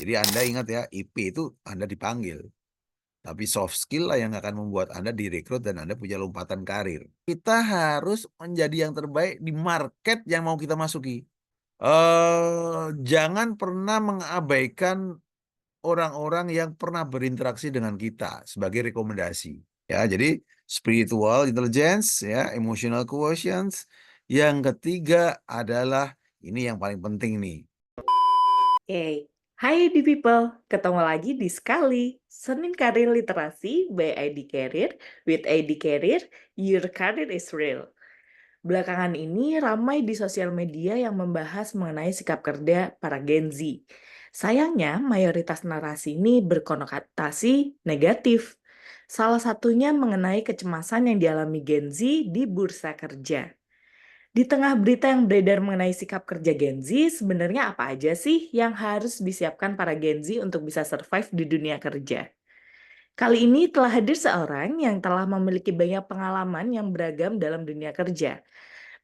Jadi Anda ingat ya, IP itu Anda dipanggil. Tapi soft skill lah yang akan membuat Anda direkrut dan Anda punya lompatan karir. Kita harus menjadi yang terbaik di market yang mau kita masuki. Jangan pernah mengabaikan orang-orang yang pernah berinteraksi dengan kita sebagai rekomendasi. Ya, jadi spiritual intelligence, ya, emotional quotients. Yang ketiga adalah ini yang paling penting nih. Hey, hai ID People, ketemu lagi di Sekali, Senin Karir Literasi by ID Career, with ID Career, your career is real. Belakangan ini ramai di sosial media yang membahas mengenai sikap kerja para Gen Z. Sayangnya, mayoritas narasi ini berkonotasi negatif. Salah satunya mengenai kecemasan yang dialami Gen Z di bursa kerja. Di tengah berita yang beredar mengenai sikap kerja Gen Z, sebenarnya apa aja sih yang harus disiapkan para Gen Z untuk bisa survive di dunia kerja? Kali ini telah hadir seorang yang telah memiliki banyak pengalaman yang beragam dalam dunia kerja.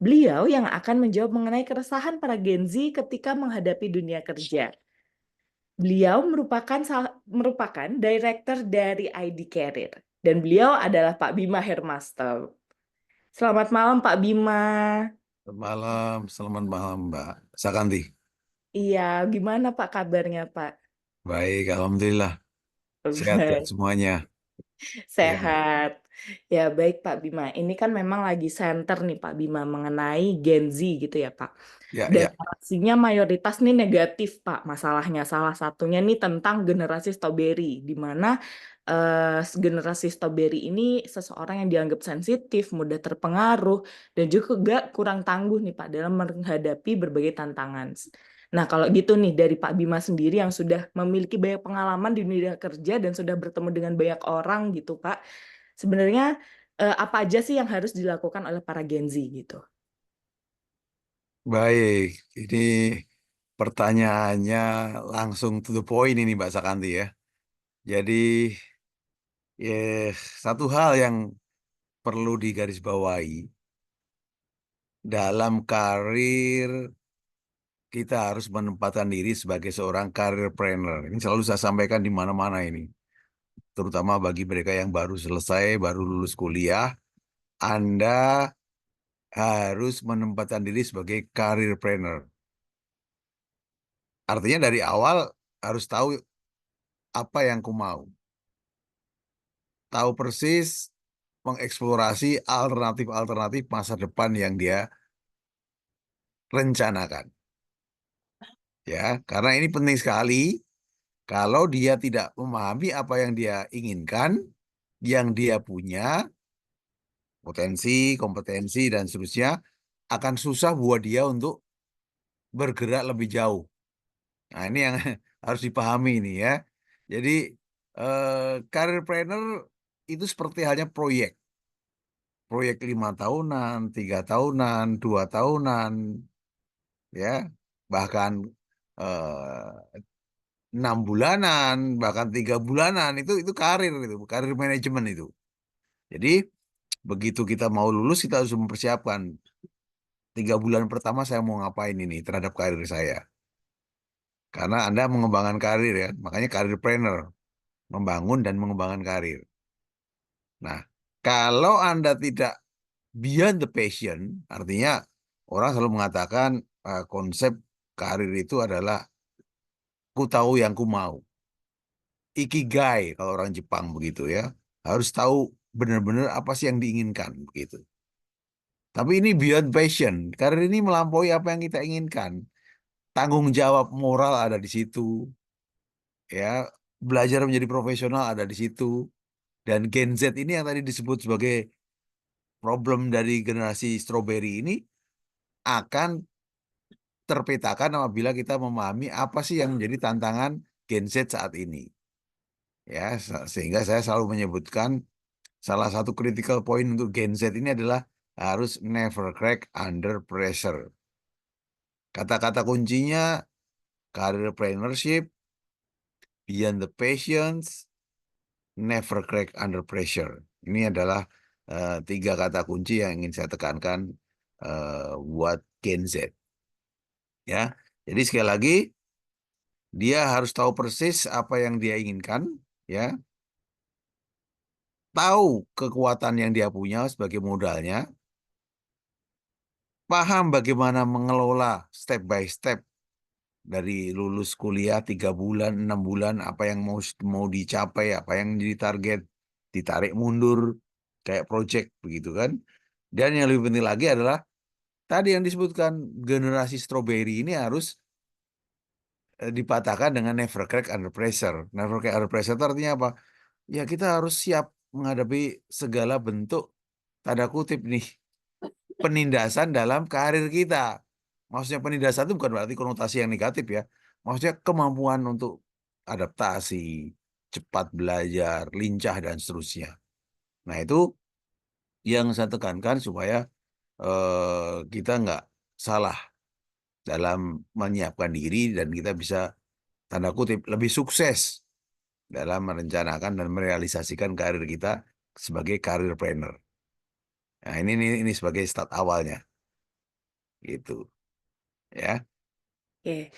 Beliau yang akan menjawab mengenai keresahan para Gen Z ketika menghadapi dunia kerja. Beliau merupakan director dari ID Career dan beliau adalah Pak Bima Hermasto. Selamat malam Pak Bima. Selamat malam Mbak Sakanti. Iya, gimana Pak kabarnya Pak? Baik, alhamdulillah. Sehat-sehat Baik, semuanya. Ya, sehat. Ya baik Pak Bima, ini kan memang lagi center nih Pak Bima mengenai Gen Z gitu ya Pak. ya, Dan ya. narasinya mayoritas nih negatif Pak. Masalahnya salah satunya nih tentang generasi strawberry, di mana generasi strawberry ini seseorang yang dianggap sensitif, mudah terpengaruh, dan juga kurang tangguh nih Pak dalam menghadapi berbagai tantangan. Nah, kalau gitu nih dari Pak Bima sendiri yang sudah memiliki banyak pengalaman di dunia kerja dan sudah bertemu dengan banyak orang gitu, Pak. Sebenarnya apa aja sih yang harus dilakukan oleh para Gen Z gitu? Baik, ini pertanyaannya langsung to the point ini Mbak Sakanti ya. Jadi, satu hal yang perlu digarisbawahi dalam karir kita harus menempatkan diri sebagai seorang careerpreneur. Ini selalu saya sampaikan di mana-mana ini. Terutama bagi mereka yang baru selesai, baru lulus kuliah, Anda harus menempatkan diri sebagai careerpreneur. Artinya dari awal harus tahu apa yang ku mau. Tahu persis mengeksplorasi alternatif-alternatif masa depan yang dia rencanakan. Ya, karena ini penting sekali. Kalau dia tidak memahami apa yang dia inginkan, yang dia punya, potensi, kompetensi, dan seterusnya, akan susah buat dia untuk bergerak lebih jauh. Nah, ini yang harus dipahami ini ya. Jadi, careerpreneur itu seperti halnya proyek. Proyek 5 tahunan, 3 tahunan, 2 tahunan, ya, bahkan 6 bulanan, bahkan 3 bulanan itu karir itu, karir manajemen itu. Jadi begitu kita mau lulus kita harus mempersiapkan 3 bulan pertama saya mau ngapain ini terhadap karir saya. Karena Anda mengembangkan karir ya, makanya karirpreneur, membangun dan mengembangkan karir. Nah, kalau Anda tidak beyond the passion, artinya orang selalu mengatakan konsep karir itu adalah ku tahu yang ku mau. Ikigai kalau orang Jepang begitu ya. Harus tahu benar-benar apa sih yang diinginkan begitu. Tapi ini beyond passion. Karir ini melampaui apa yang kita inginkan. Tanggung jawab moral ada di situ, ya. Belajar menjadi profesional ada di situ. Dan Gen Z ini yang tadi disebut sebagai problem dari generasi strawberry ini akan terpetakan apabila kita memahami apa sih yang menjadi tantangan Gen Z saat ini. Ya, sehingga saya selalu menyebutkan salah satu critical point untuk Gen Z ini adalah harus never crack under pressure. Kata-kata kuncinya careerpreneurship, beyond the patience, never crack under pressure. Ini adalah 3 kata kunci yang ingin saya tekankan buat Gen Z. Ya, jadi sekali lagi Dia harus tahu persis apa yang dia inginkan, ya, tahu kekuatan yang dia punya sebagai modalnya, paham bagaimana mengelola step by step dari lulus kuliah 3 bulan, 6 bulan, apa yang mau dicapai, apa yang jadi target, ditarik mundur kayak project begitu kan. Dan yang lebih penting lagi adalah tadi yang disebutkan generasi strawberry ini harus dipatahkan dengan never crack under pressure. Never crack under pressure itu artinya apa? Ya kita harus siap menghadapi segala bentuk tanda kutip nih penindasan dalam karir kita. Maksudnya penindasan itu bukan berarti konotasi yang negatif ya. Maksudnya kemampuan untuk adaptasi, cepat belajar, lincah dan seterusnya. Nah itu yang saya tekankan supaya kita nggak salah dalam menyiapkan diri dan kita bisa tanda kutip lebih sukses dalam merencanakan dan merealisasikan karir kita sebagai karir planner. Nah, ini sebagai start awalnya gitu ya. Oke.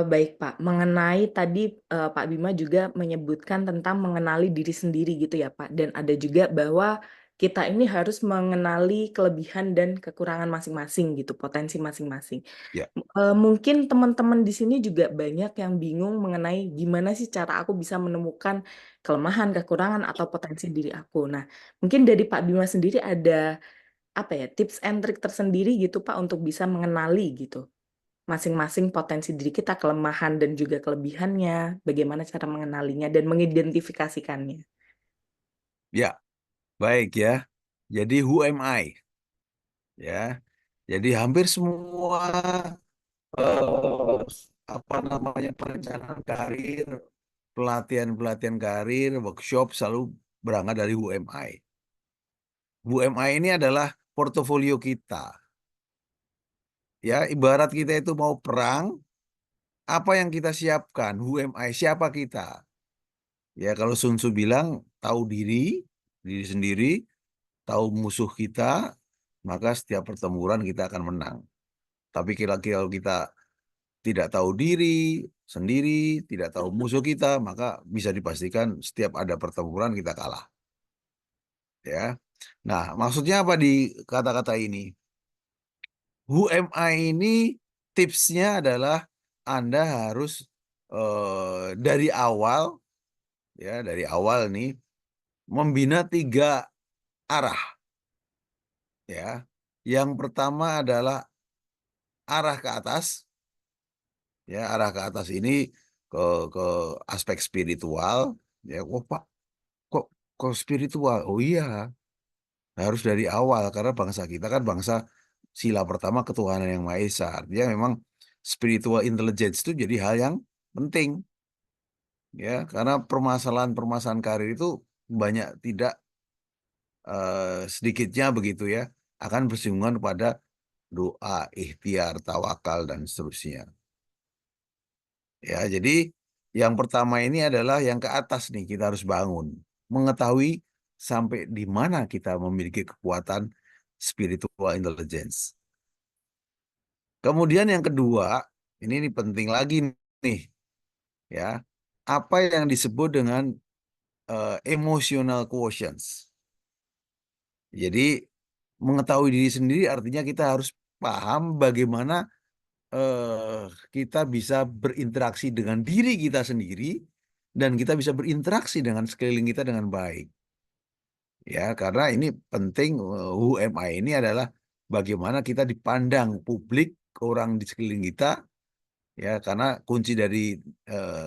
Baik Pak, mengenai tadi, Pak Bima juga menyebutkan tentang mengenali diri sendiri gitu ya Pak, dan ada juga bahwa kita ini harus mengenali kelebihan dan kekurangan masing-masing gitu, potensi masing-masing. Ya, Mungkin teman-teman di sini juga banyak yang bingung mengenai gimana sih cara aku bisa menemukan kelemahan, kekurangan, atau potensi diri aku. Nah, mungkin dari Pak Bima sendiri ada, apa ya, tips and trik tersendiri gitu Pak untuk bisa mengenali gitu? Masing-masing potensi diri kita, kelemahan dan juga kelebihannya, bagaimana cara mengenalinya dan mengidentifikasikannya. ya, baik ya. Jadi who am I? Ya, jadi hampir semua eh, apa namanya perencanaan karir, pelatihan-pelatihan karir, workshop selalu berangkat dari who am I. Who am I ini adalah portofolio kita. Ya, ibarat kita itu mau perang, apa yang kita siapkan? Who am I? Siapa kita? Ya, kalau Sun Tzu bilang tahu diri, diri sendiri, tahu musuh kita, maka setiap pertempuran kita akan menang. Tapi kira-kira kalau kita tidak tahu diri sendiri, tidak tahu musuh kita, maka bisa dipastikan setiap ada pertempuran kita kalah. Ya. Nah, maksudnya apa di kata-kata ini? Who am I ini tipsnya adalah Anda harus dari awal, ya dari awal nih membina 3 arah. Ya, yang pertama adalah arah ke atas. Ya, arah ke atas ini ke ke aspek spiritual. Ya, oh Pak, kok kok spiritual? Oh iya, harus dari awal karena bangsa kita kan bangsa sila pertama ketuhanan yang Maha Esa. Artinya memang spiritual intelligence itu jadi hal yang penting ya karena permasalahan-permasalahan karir itu banyak tidak sedikitnya begitu ya akan bersinggungan pada doa, ikhtiar, tawakal dan seterusnya. Ya, jadi yang pertama ini adalah yang ke atas nih kita harus bangun, mengetahui sampai di mana kita memiliki kekuatan spiritual intelligence. Kemudian yang kedua, ini penting lagi nih, ya, apa yang disebut dengan emotional quotients. Jadi mengetahui diri sendiri artinya kita harus paham bagaimana kita bisa berinteraksi dengan diri kita sendiri dan kita bisa berinteraksi dengan sekeliling kita dengan baik. Ya, karena ini penting who am I ini adalah bagaimana kita dipandang publik orang di sekeliling kita ya karena kunci dari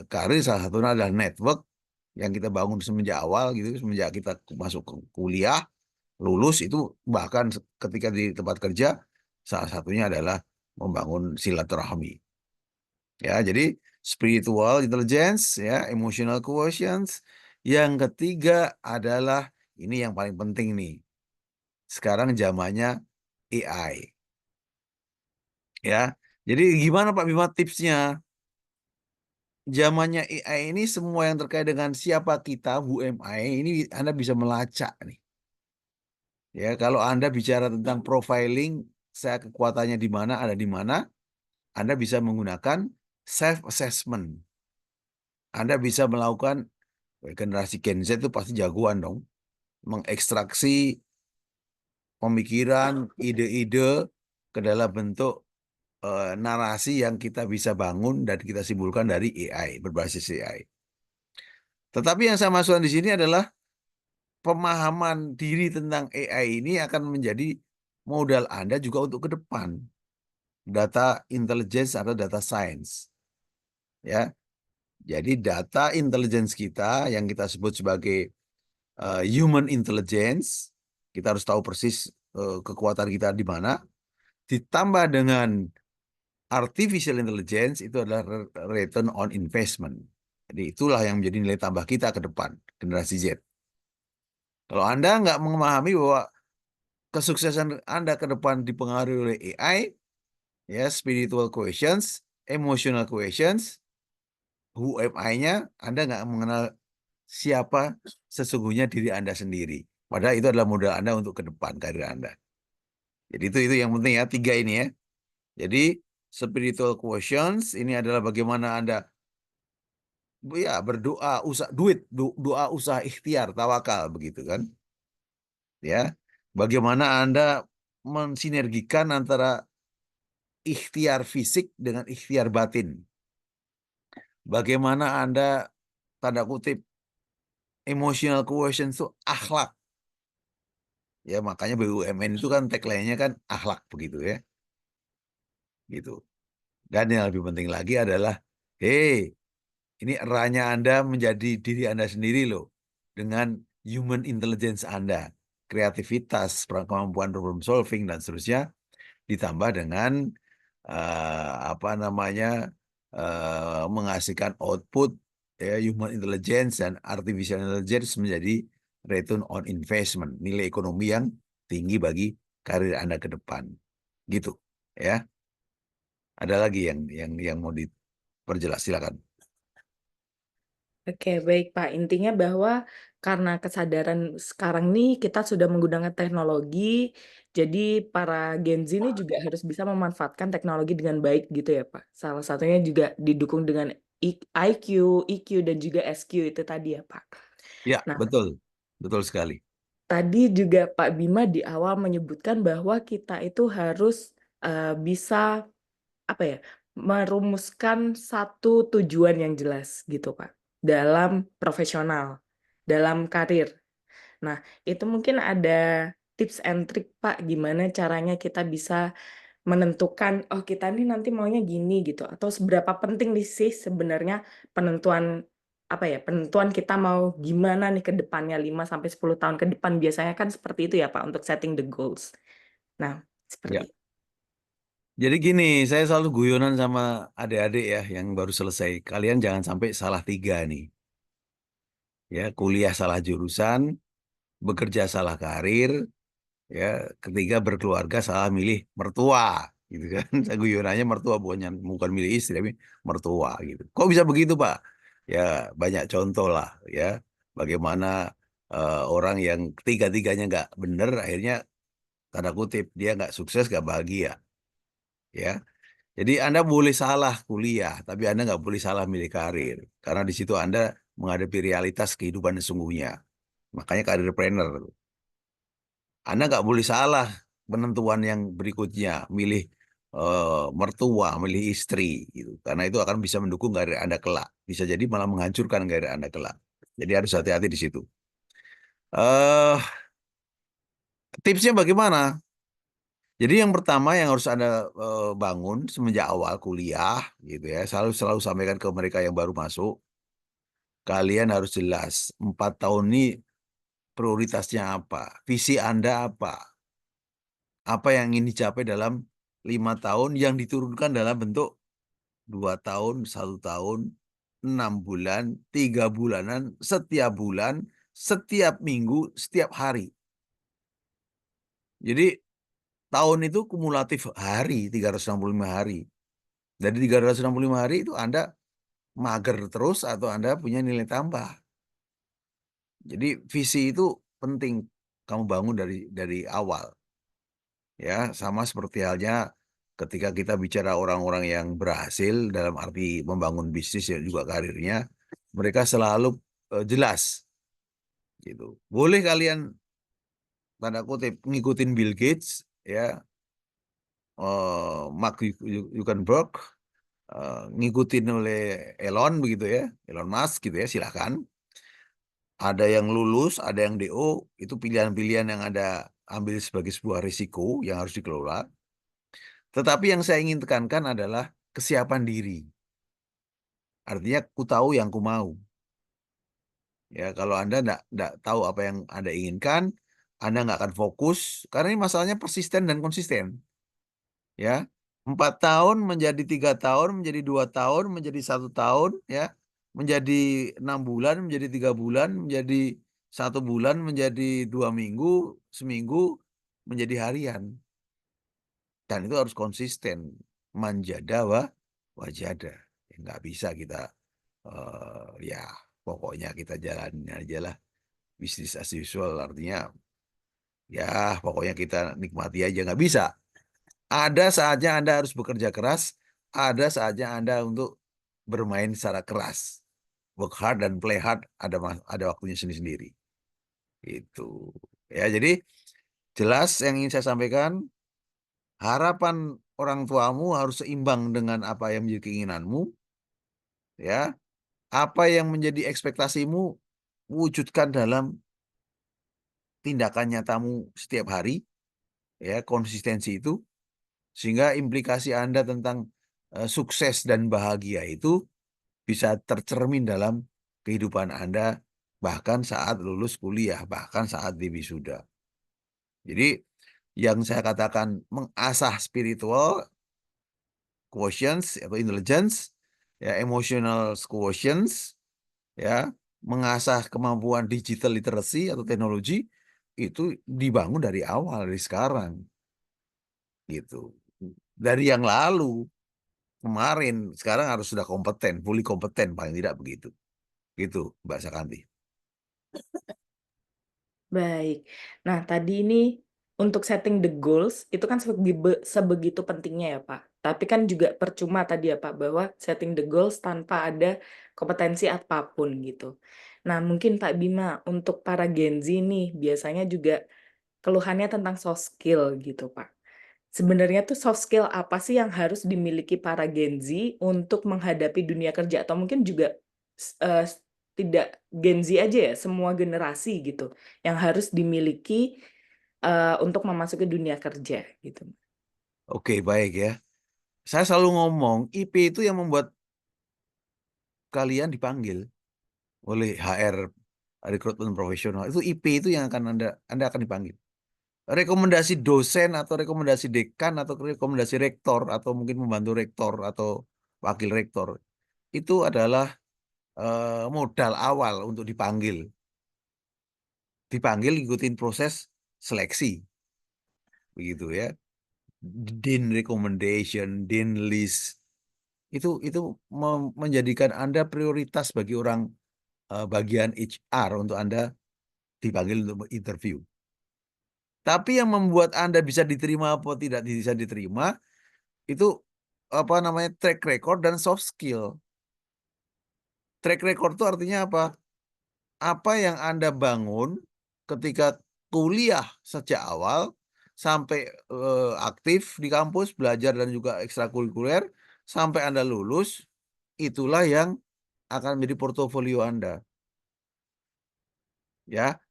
karir salah satunya adalah network yang kita bangun semenjak awal gitu semenjak kita masuk ke kuliah lulus itu bahkan ketika di tempat kerja salah satunya adalah membangun silaturahmi. Ya, jadi spiritual intelligence, ya, emotional quotients. Yang ketiga adalah ini yang paling penting nih. Sekarang zamannya AI, ya. Jadi gimana Pak Bima tipsnya? Zamannya AI ini semua yang terkait dengan siapa kita, who am I, ini Anda bisa melacak nih. Ya, kalau Anda bicara tentang profiling, saya kekuatannya di mana, ada di mana, Anda bisa menggunakan self-assessment. Anda bisa melakukan, generasi Gen Z itu pasti jagoan dong, mengekstraksi pemikiran, ide-ide ke dalam bentuk narasi yang kita bisa bangun dan kita simpulkan dari AI, berbasis AI. Tetapi yang saya masukkan di sini adalah pemahaman diri tentang AI ini akan menjadi modal Anda juga untuk ke depan. Data intelligence atau data science. Ya. Jadi data intelligence kita yang kita sebut sebagai human intelligence, kita harus tahu persis kekuatan kita di mana, ditambah dengan artificial intelligence, itu adalah return on investment. Jadi itulah yang menjadi nilai tambah kita ke depan, generasi Z. Kalau Anda nggak memahami bahwa kesuksesan Anda ke depan dipengaruhi oleh AI, ya, spiritual questions, emotional questions, who am I-nya, Anda nggak mengenal siapa sesungguhnya diri Anda sendiri. Padahal itu adalah modal Anda untuk ke depan karir Anda. Jadi itu yang penting ya, 3 ini ya. Jadi spiritual questions ini adalah bagaimana Anda ya berdoa, doa usaha ikhtiar, tawakal begitu kan. Ya. Bagaimana Anda mensinergikan antara ikhtiar fisik dengan ikhtiar batin. Bagaimana Anda, tanda kutip, emotional quotient itu akhlak. Ya makanya BUMN itu kan tagline-nya kan akhlak begitu ya. Gitu. Dan yang lebih penting lagi adalah, hey, ini eranya Anda menjadi diri Anda sendiri loh. Dengan human intelligence Anda. Kreativitas, kemampuan problem solving, dan seterusnya. Ditambah dengan apa namanya, menghasilkan output ya, human intelligence dan artificial intelligence menjadi return on investment, nilai ekonomi yang tinggi bagi karir Anda ke depan. Gitu ya. Ada lagi yang mau diperjelas, silakan. Oke, baik Pak. Intinya bahwa karena kesadaran sekarang nih kita sudah menggunakan teknologi, jadi para Gen Z ini juga harus bisa memanfaatkan teknologi dengan baik gitu ya Pak. Salah satunya juga didukung dengan IQ, EQ, dan juga SQ itu tadi ya Pak. Ya, Nah, betul. Betul sekali. tadi juga Pak Bima di awal menyebutkan bahwa kita itu harus bisa apa ya, merumuskan satu tujuan yang jelas gitu Pak, dalam profesional, dalam karir. Nah, itu mungkin ada tips and trick Pak, gimana caranya kita bisa menentukan, oh kita nih nanti maunya gini gitu, atau seberapa penting nih sih sebenarnya penentuan apa ya, penentuan kita mau gimana nih ke depannya 5 sampai 10 tahun ke depan, biasanya kan seperti itu ya Pak untuk setting the goals. Nah, seperti Ya. Jadi gini, saya selalu guyonan sama adik-adik ya yang baru selesai. Kalian jangan sampai salah 3 nih. Ya, kuliah salah jurusan, bekerja salah karir, ya, ketiga berkeluarga salah milih mertua, gitu kan. Saya guyonannya mertua, bukan milih istri tapi mertua gitu. Kok bisa begitu, Pak? Ya, banyak contoh lah ya. Bagaimana orang yang ketiga-tiganya nggak bener, akhirnya tanda kutip dia nggak sukses, nggak bahagia, ya. Jadi Anda boleh salah kuliah, tapi Anda nggak boleh salah milih karir. Karena di situ Anda menghadapi realitas kehidupan sesungguhnya. Makanya karirpreneur. Anda nggak boleh salah penentuan yang berikutnya, milih mertua, milih istri, gitu. Karena itu akan bisa mendukung karir Anda kelak. Bisa jadi malah menghancurkan karir Anda kelak. Jadi harus hati-hati di situ. eh Tipsnya bagaimana? Jadi yang pertama yang harus Anda bangun semenjak awal kuliah, gitu ya, selalu selalu sampaikan ke mereka yang baru masuk, kalian harus jelas 4 tahun ini prioritasnya apa, visi Anda apa yang ingin dicapai dalam 5 tahun yang diturunkan dalam bentuk 2 tahun, 1 tahun, 6 bulan, 3 bulanan, setiap bulan, setiap minggu, setiap hari. Jadi tahun itu kumulatif hari, 365 hari. Dari 365 hari itu Anda mager terus atau Anda punya nilai tambah. Jadi visi itu penting kamu bangun dari awal. Ya, sama seperti halnya ketika kita bicara orang-orang yang berhasil dalam arti membangun bisnis dan juga karirnya, mereka selalu jelas gitu. Boleh kalian tanda kutip ngikutin Bill Gates ya, Mark Zuckerberg, ngikutin oleh Elon begitu ya, Elon Musk gitu ya, silakan. Ada yang lulus, ada yang DO, itu pilihan-pilihan yang ada ambil sebagai sebuah risiko yang harus dikelola. Tetapi yang saya ingin tekankan adalah kesiapan diri. Artinya ku tahu yang ku mau. Ya, kalau Anda enggak tahu apa yang Anda inginkan, Anda nggak akan fokus karena ini masalahnya persisten dan konsisten. Ya, 4 tahun menjadi 3 tahun, menjadi 2 tahun, menjadi 1 tahun, ya, menjadi 6 bulan, menjadi 3 bulan, menjadi 1 bulan, menjadi 2 minggu, seminggu, menjadi harian. Dan itu harus konsisten. Manjada wajada. Ya, nggak bisa kita ya pokoknya kita jalanin aja lah. Bisnis as usual artinya ya pokoknya kita nikmati aja, nggak bisa. Ada saatnya Anda harus bekerja keras, ada saatnya Anda untuk bermain secara keras. Work hard dan play hard ada waktunya sendiri-sendiri. Itu. Ya, jadi jelas yang ingin saya sampaikan, harapan orang tuamu harus seimbang dengan apa yang menjadi keinginanmu, ya. Apa yang menjadi ekspektasimu wujudkan dalam tindakan nyatamu setiap hari, ya, konsistensi itu sehingga implikasi Anda tentang sukses dan bahagia itu bisa tercermin dalam kehidupan Anda bahkan saat lulus kuliah, bahkan saat di wisuda. Jadi yang saya katakan mengasah spiritual quotients atau intelligence, ya, emotional quotients, ya, mengasah kemampuan digital literacy atau teknologi itu dibangun dari awal, dari sekarang, gitu. Dari yang lalu, kemarin, sekarang harus sudah kompeten, fully kompeten paling tidak begitu. Gitu, Mbak Sakanti. Baik. Nah, tadi ini untuk setting the goals itu kan sebegitu pentingnya ya, Pak. Tapi kan juga percuma tadi ya, Pak, bahwa setting the goals tanpa ada kompetensi apapun gitu. Nah, mungkin Pak Bima untuk para Gen Z nih biasanya juga keluhannya tentang soft skill gitu, Pak. Sebenarnya tuh soft skill apa sih yang harus dimiliki para Gen Z untuk menghadapi dunia kerja atau mungkin juga tidak Gen Z aja ya, semua generasi gitu yang harus dimiliki untuk memasuki dunia kerja gitu. Oke, baik ya. Saya selalu ngomong, IP itu yang membuat kalian dipanggil oleh HR, rekrutmen profesional. Itu IP itu yang akan Anda akan dipanggil. Rekomendasi dosen atau rekomendasi dekan atau rekomendasi rektor atau mungkin membantu rektor atau wakil rektor itu adalah modal awal untuk dipanggil. Dipanggil ikutin proses seleksi. Begitu ya. Dean recommendation, Dean list. Itu menjadikan Anda prioritas bagi orang bagian HR untuk Anda dipanggil untuk interview. Tapi yang membuat Anda bisa diterima atau tidak bisa diterima itu apa namanya track record dan soft skill. Track record itu artinya apa? Apa yang Anda bangun ketika kuliah sejak awal sampai aktif di kampus belajar dan juga ekstrakurikuler sampai Anda lulus, itulah yang akan menjadi portofolio Anda. Ya.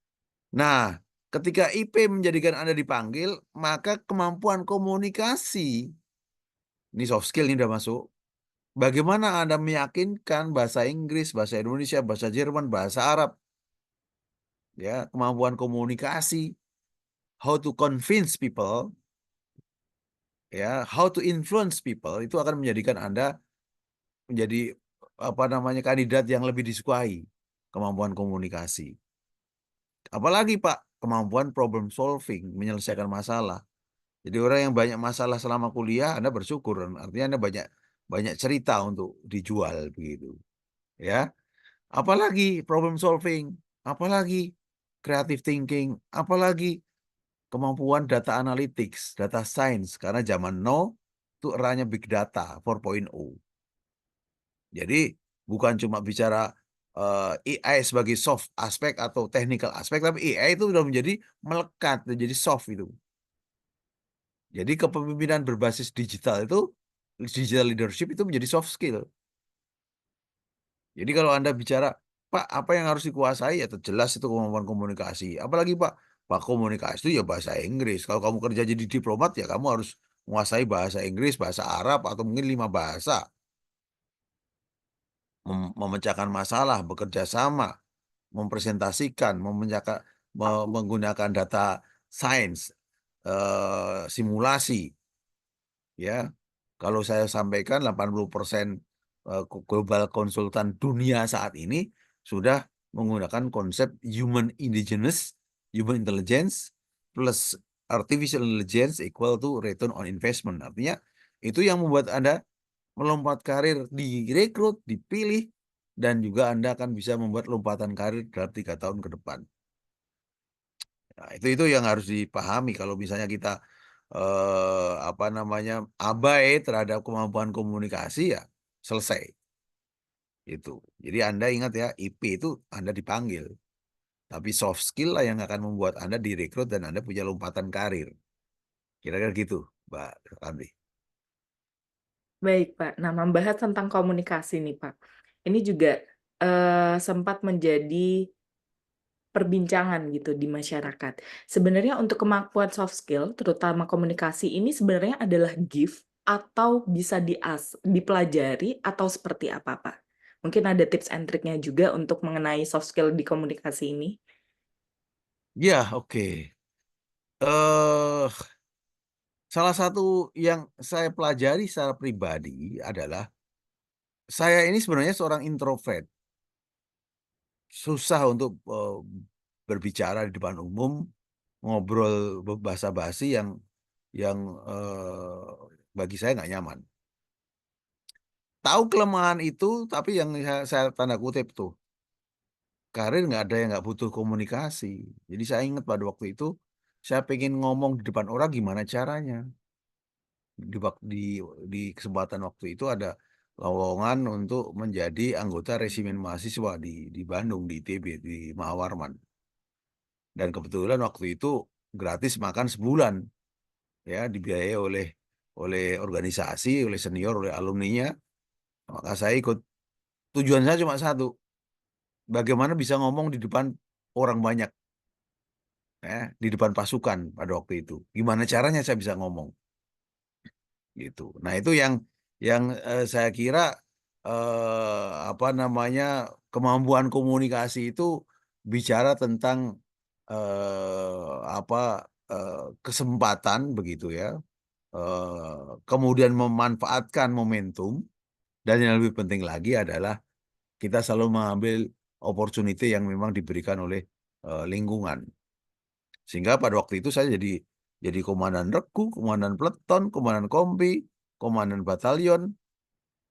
Nah, ketika IP menjadikan Anda dipanggil, maka kemampuan komunikasi, ini soft skill ini udah masuk. Bagaimana Anda meyakinkan bahasa Inggris, bahasa Indonesia, bahasa Jerman, bahasa Arab, ya, kemampuan komunikasi, how to convince people, ya, how to influence people itu akan menjadikan Anda menjadi apa namanya kandidat yang lebih disukai, kemampuan komunikasi. Apalagi Pak, kemampuan problem solving, menyelesaikan masalah. Jadi orang yang banyak masalah selama kuliah, Anda bersyukur, artinya Anda banyak banyak cerita untuk dijual begitu. Ya. Apalagi problem solving, apalagi creative thinking, apalagi kemampuan data analytics, data science karena zaman now Itu eranya big data 4.0. Jadi bukan cuma bicara AI sebagai soft aspek atau technical aspek, tapi AI itu udah menjadi melekat, menjadi soft itu. Jadi kepemimpinan berbasis digital itu, digital leadership itu menjadi soft skill. Jadi kalau Anda bicara, Pak, apa yang harus dikuasai? Ya jelas itu kemampuan komunikasi. Apalagi Pak komunikasi itu ya bahasa Inggris. Kalau kamu kerja jadi diplomat ya kamu harus menguasai bahasa Inggris, bahasa Arab, atau mungkin 5 bahasa. Memecahkan masalah, bekerja sama, mempresentasikan, menggunakan data science, simulasi, ya. Kalau saya sampaikan 80% global konsultan dunia saat ini sudah menggunakan konsep human indigenous, human intelligence plus artificial intelligence equal to return on investment. Artinya itu yang membuat Anda melompat karir, direkrut, dipilih, dan juga Anda akan bisa membuat lompatan karir dalam 3 tahun ke depan. Nah, itu yang harus dipahami kalau misalnya kita apa namanya abai terhadap kemampuan komunikasi ya selesai itu. Jadi Anda ingat ya, IP itu Anda dipanggil, tapi soft skill lah yang akan membuat Anda direkrut dan Anda punya lompatan karir. Kira-kira gitu, Mbak Kandi. Baik, Pak. Nah, membahas tentang komunikasi nih, Pak. Ini juga, sempat menjadi perbincangan gitu di masyarakat. Sebenarnya untuk kemampuan soft skill, terutama komunikasi ini sebenarnya adalah gift atau bisa dipelajari atau seperti apa, Pak? Mungkin ada tips and triknya juga untuk mengenai soft skill di komunikasi ini? Ya, oke. eh Salah satu yang saya pelajari secara pribadi adalah saya ini sebenarnya seorang introvert. Susah untuk berbicara di depan umum, ngobrol basa-basi yang bagi saya nggak nyaman. Tahu kelemahan itu, tapi yang saya tanda kutip tuh, karir nggak ada yang nggak butuh komunikasi. Jadi saya ingat pada waktu itu, saya pengen ngomong di depan orang gimana caranya. Di kesempatan waktu itu ada lowongan untuk menjadi anggota resimen mahasiswa di Bandung, di ITB, di Mahawarman. Dan kebetulan waktu itu gratis makan sebulan, ya, dibiayai oleh organisasi, oleh senior, oleh alumninya. Maka saya ikut. Tujuan saya cuma satu, bagaimana bisa ngomong di depan orang banyak, ya, di depan pasukan pada waktu itu. Gimana caranya saya bisa ngomong, gitu. Nah itu yang saya kira apa namanya kemampuan komunikasi itu bicara tentang apa kesempatan begitu ya. Kemudian memanfaatkan momentum, dan yang lebih penting lagi adalah kita selalu mengambil opportunity yang memang diberikan oleh lingkungan. Sehingga pada waktu itu saya jadi komandan regu, komandan peleton, komandan kompi, komandan batalion,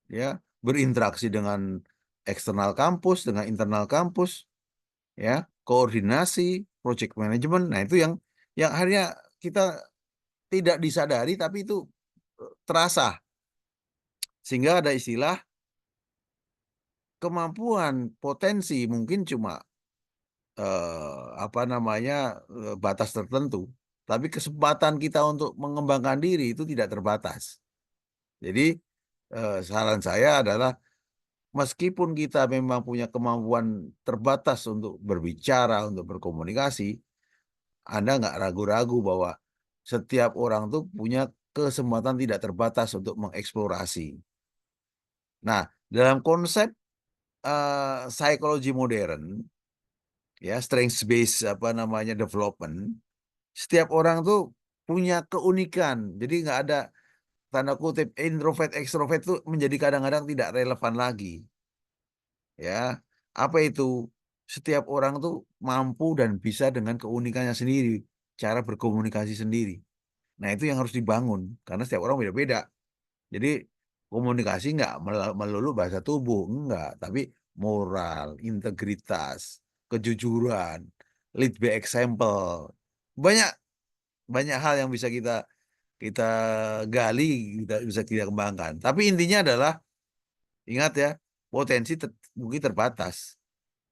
ya, berinteraksi dengan eksternal kampus, dengan internal kampus, ya, koordinasi, project management. Nah, itu yang akhirnya kita tidak disadari tapi itu terasa. Sehingga ada istilah kemampuan potensi mungkin cuma apa namanya batas tertentu, tapi kesempatan kita untuk mengembangkan diri itu tidak terbatas. Jadi saran saya adalah meskipun kita memang punya kemampuan terbatas untuk berbicara, untuk berkomunikasi, Anda nggak ragu-ragu bahwa setiap orang tuh punya kesempatan tidak terbatas untuk mengeksplorasi. Nah, dalam konsep psikologi modern, ya, strength based apa namanya development, setiap orang tuh punya keunikan. Jadi nggak ada tanda kutip introvert ekstrovert tuh menjadi kadang-kadang tidak relevan lagi. Ya, apa itu? Setiap orang tuh mampu dan bisa dengan keunikannya sendiri, cara berkomunikasi sendiri. Nah, itu yang harus dibangun karena setiap orang beda-beda. Jadi komunikasi nggak melulu bahasa tubuh, enggak, tapi moral, integritas, kejujuran, lead by example. Banyak banyak hal yang bisa kita kita gali, bisa kita kembangkan. Tapi intinya adalah ingat ya, potensi mungkin terbatas,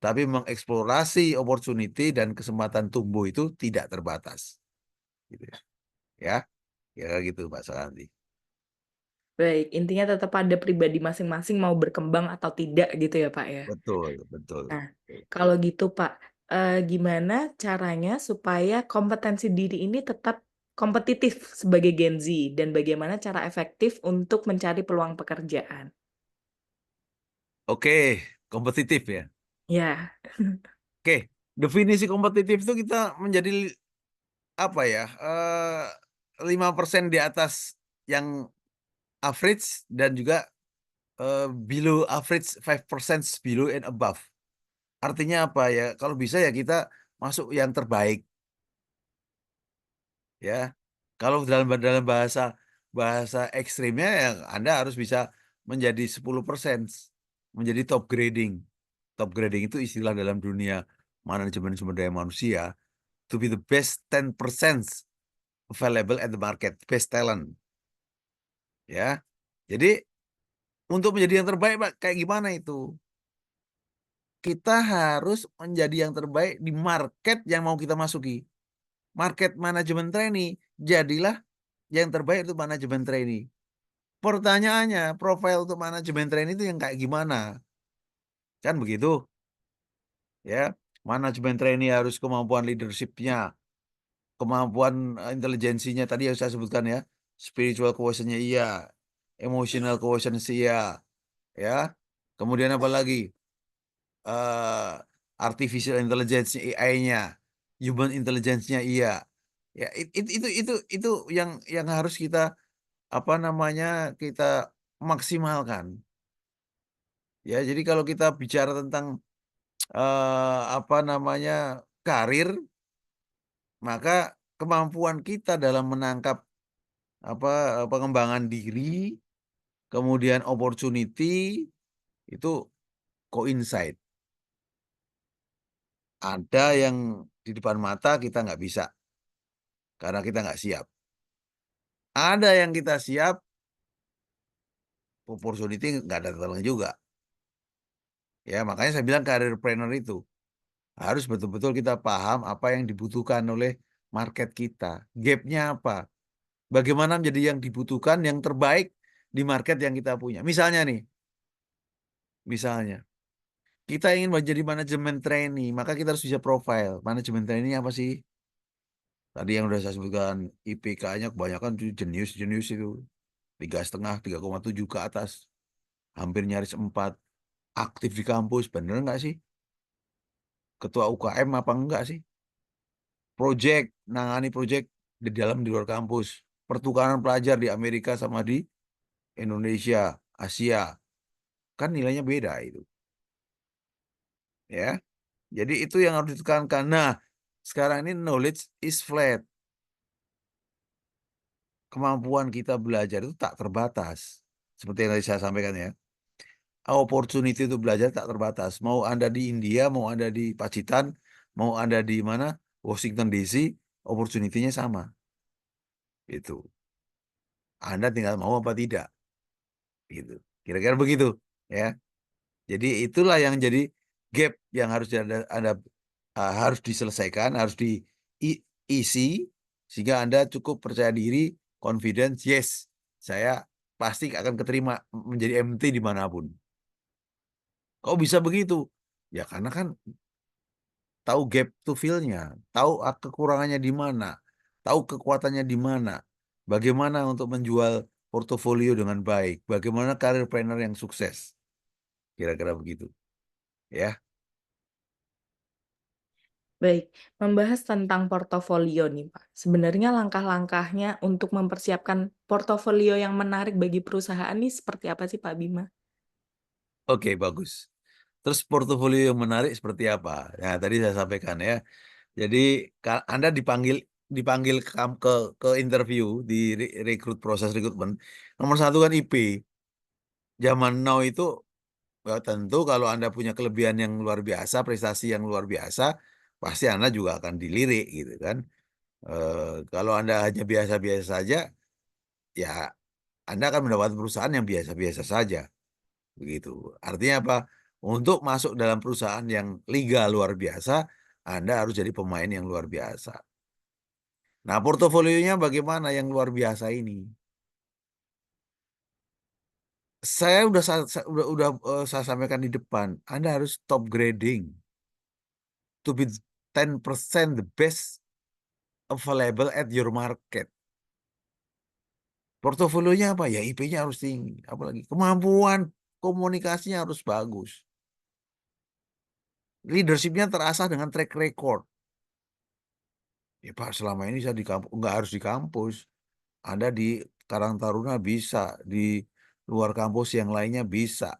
tapi mengeksplorasi opportunity dan kesempatan tumbuh itu tidak terbatas. Gitu ya, ya gitu Pak Saranti. Baik, intinya tetap ada pribadi masing-masing mau berkembang atau tidak gitu ya Pak ya. Betul, betul. Nah, kalau gitu Pak, gimana caranya supaya kompetensi diri ini tetap kompetitif sebagai Gen Z dan bagaimana cara efektif untuk mencari peluang pekerjaan? Oke, kompetitif ya. Ya, Oke, definisi kompetitif itu kita menjadi apa ya? 5% di atas yang average dan juga below average 5% below and above. Artinya apa ya? Kalau bisa ya kita masuk yang terbaik ya. Kalau dalam bahasa bahasa ekstrimnya ya Anda harus bisa menjadi 10%, menjadi top grading. Top grading itu istilah dalam dunia manajemen sumber daya manusia, to be the best 10% available at the market, best talent. Ya. Jadi untuk menjadi yang terbaik Pak, kayak gimana itu? Kita harus menjadi yang terbaik di market yang mau kita masuki. Market manajemen trainee, jadilah yang terbaik untuk manajemen trainee. Pertanyaannya, profil untuk manajemen trainee itu yang kayak gimana? Kan begitu, ya. Manajemen trainee harus kemampuan leadership-nya, kemampuan intelijensinya tadi yang saya sebutkan ya, spiritual quotient-nya iya, emotional quotient iya, ya. Kemudian apa lagi? eh Artificial intelligence AI-nya, human intelligence-nya iya. Ya itu yang harus kita apa namanya kita maksimalkan. Ya, jadi kalau kita bicara tentang apa namanya karir, maka kemampuan kita dalam menangkap apa pengembangan diri, kemudian opportunity itu coincide. Ada yang di depan mata kita nggak bisa karena kita nggak siap. Ada yang kita siap, opportunity nggak datang juga. Ya, makanya saya bilang career planner itu harus betul-betul kita paham apa yang dibutuhkan oleh market kita. Gap-nya apa? Bagaimana menjadi yang dibutuhkan yang terbaik di market yang kita punya. Misalnya, kita ingin menjadi manajemen trainee, maka kita harus bisa profile. Manajemen trainee apa sih? Tadi yang udah saya sebutkan, IPK-nya kebanyakan jenius-jenius itu. 3,5, 3,7 ke atas. Hampir nyaris 4. Aktif di kampus, bener nggak sih? Ketua UKM apa enggak sih? Nangani project di dalam di luar kampus. Pertukaran pelajar di Amerika sama di Indonesia, Asia. Kan nilainya beda itu. Ya. Jadi itu yang harus ditekankan. Nah, sekarang ini knowledge is flat. Kemampuan kita belajar itu tak terbatas. Seperti yang tadi saya sampaikan ya. Opportunity untuk belajar tak terbatas. Mau Anda di India, mau Anda di Pacitan, mau Anda di mana? Washington DC, opportunity-nya sama. Itu. Anda tinggal mau apa tidak. Gitu. Kira-kira begitu. Ya. Jadi itulah yang jadi gap yang harus Anda harus diselesaikan, harus diisi sehingga Anda cukup percaya diri, confidence, yes, saya pasti akan keterima menjadi MT dimanapun. Kok bisa begitu? Ya karena kan tahu gap to fill-nya, tahu kekurangannya di mana, tahu kekuatannya di mana, bagaimana untuk menjual portofolio dengan baik, bagaimana karir planner yang sukses. Kira-kira begitu. Ya. baik. Membahas tentang portofolio nih Pak. Sebenarnya langkah-langkahnya untuk mempersiapkan portofolio yang menarik bagi perusahaan ini seperti apa sih Pak Bima? Oke, bagus. Terus portofolio yang menarik seperti apa? Nah, tadi saya sampaikan ya. Jadi Anda dipanggil dipanggil ke interview di rekrut proses rekrutmen. Nomor satu kan IP. Zaman now itu ya tentu kalau Anda punya kelebihan yang luar biasa, prestasi yang luar biasa, pasti Anda juga akan dilirik gitu kan. Kalau Anda hanya biasa-biasa saja, ya Anda akan mendapat perusahaan yang biasa-biasa saja. Begitu. Artinya apa? Untuk masuk dalam perusahaan yang liga luar biasa, Anda harus jadi pemain yang luar biasa. Nah, portofolionya bagaimana yang luar biasa ini? Saya saya sampaikan di depan, Anda harus top grading to be 10% the best available at your market. Portofolionya apa? Ya IP-nya harus tinggi, apalagi kemampuan komunikasinya harus bagus. Leadership-nya terasah dengan track record. Ya Pak, selama ini saya di kampus, nggak harus di kampus. Anda di Karang Taruna bisa, di luar kampus yang lainnya bisa.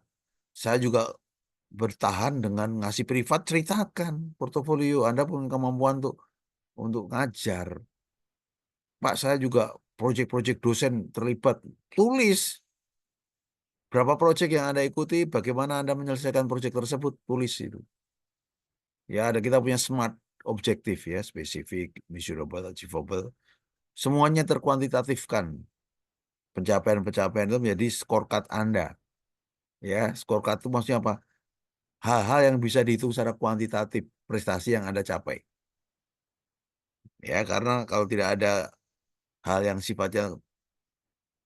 Saya juga bertahan dengan ngasih privat, ceritakan portofolio Anda punya kemampuan untuk ngajar. Pak, saya juga proyek-proyek dosen terlibat. Tulis berapa proyek yang Anda ikuti, bagaimana Anda menyelesaikan proyek tersebut, tulis itu. Ya, ada kita punya SMART objektif ya, spesifik, measurable, achievable. Semuanya terkuantitatifkan. Pencapaian-pencapaian itu menjadi scorecard Anda. Ya, scorecard itu maksudnya apa? Hal-hal yang bisa dihitung secara kuantitatif, prestasi yang Anda capai. Ya, karena kalau tidak ada hal yang sifatnya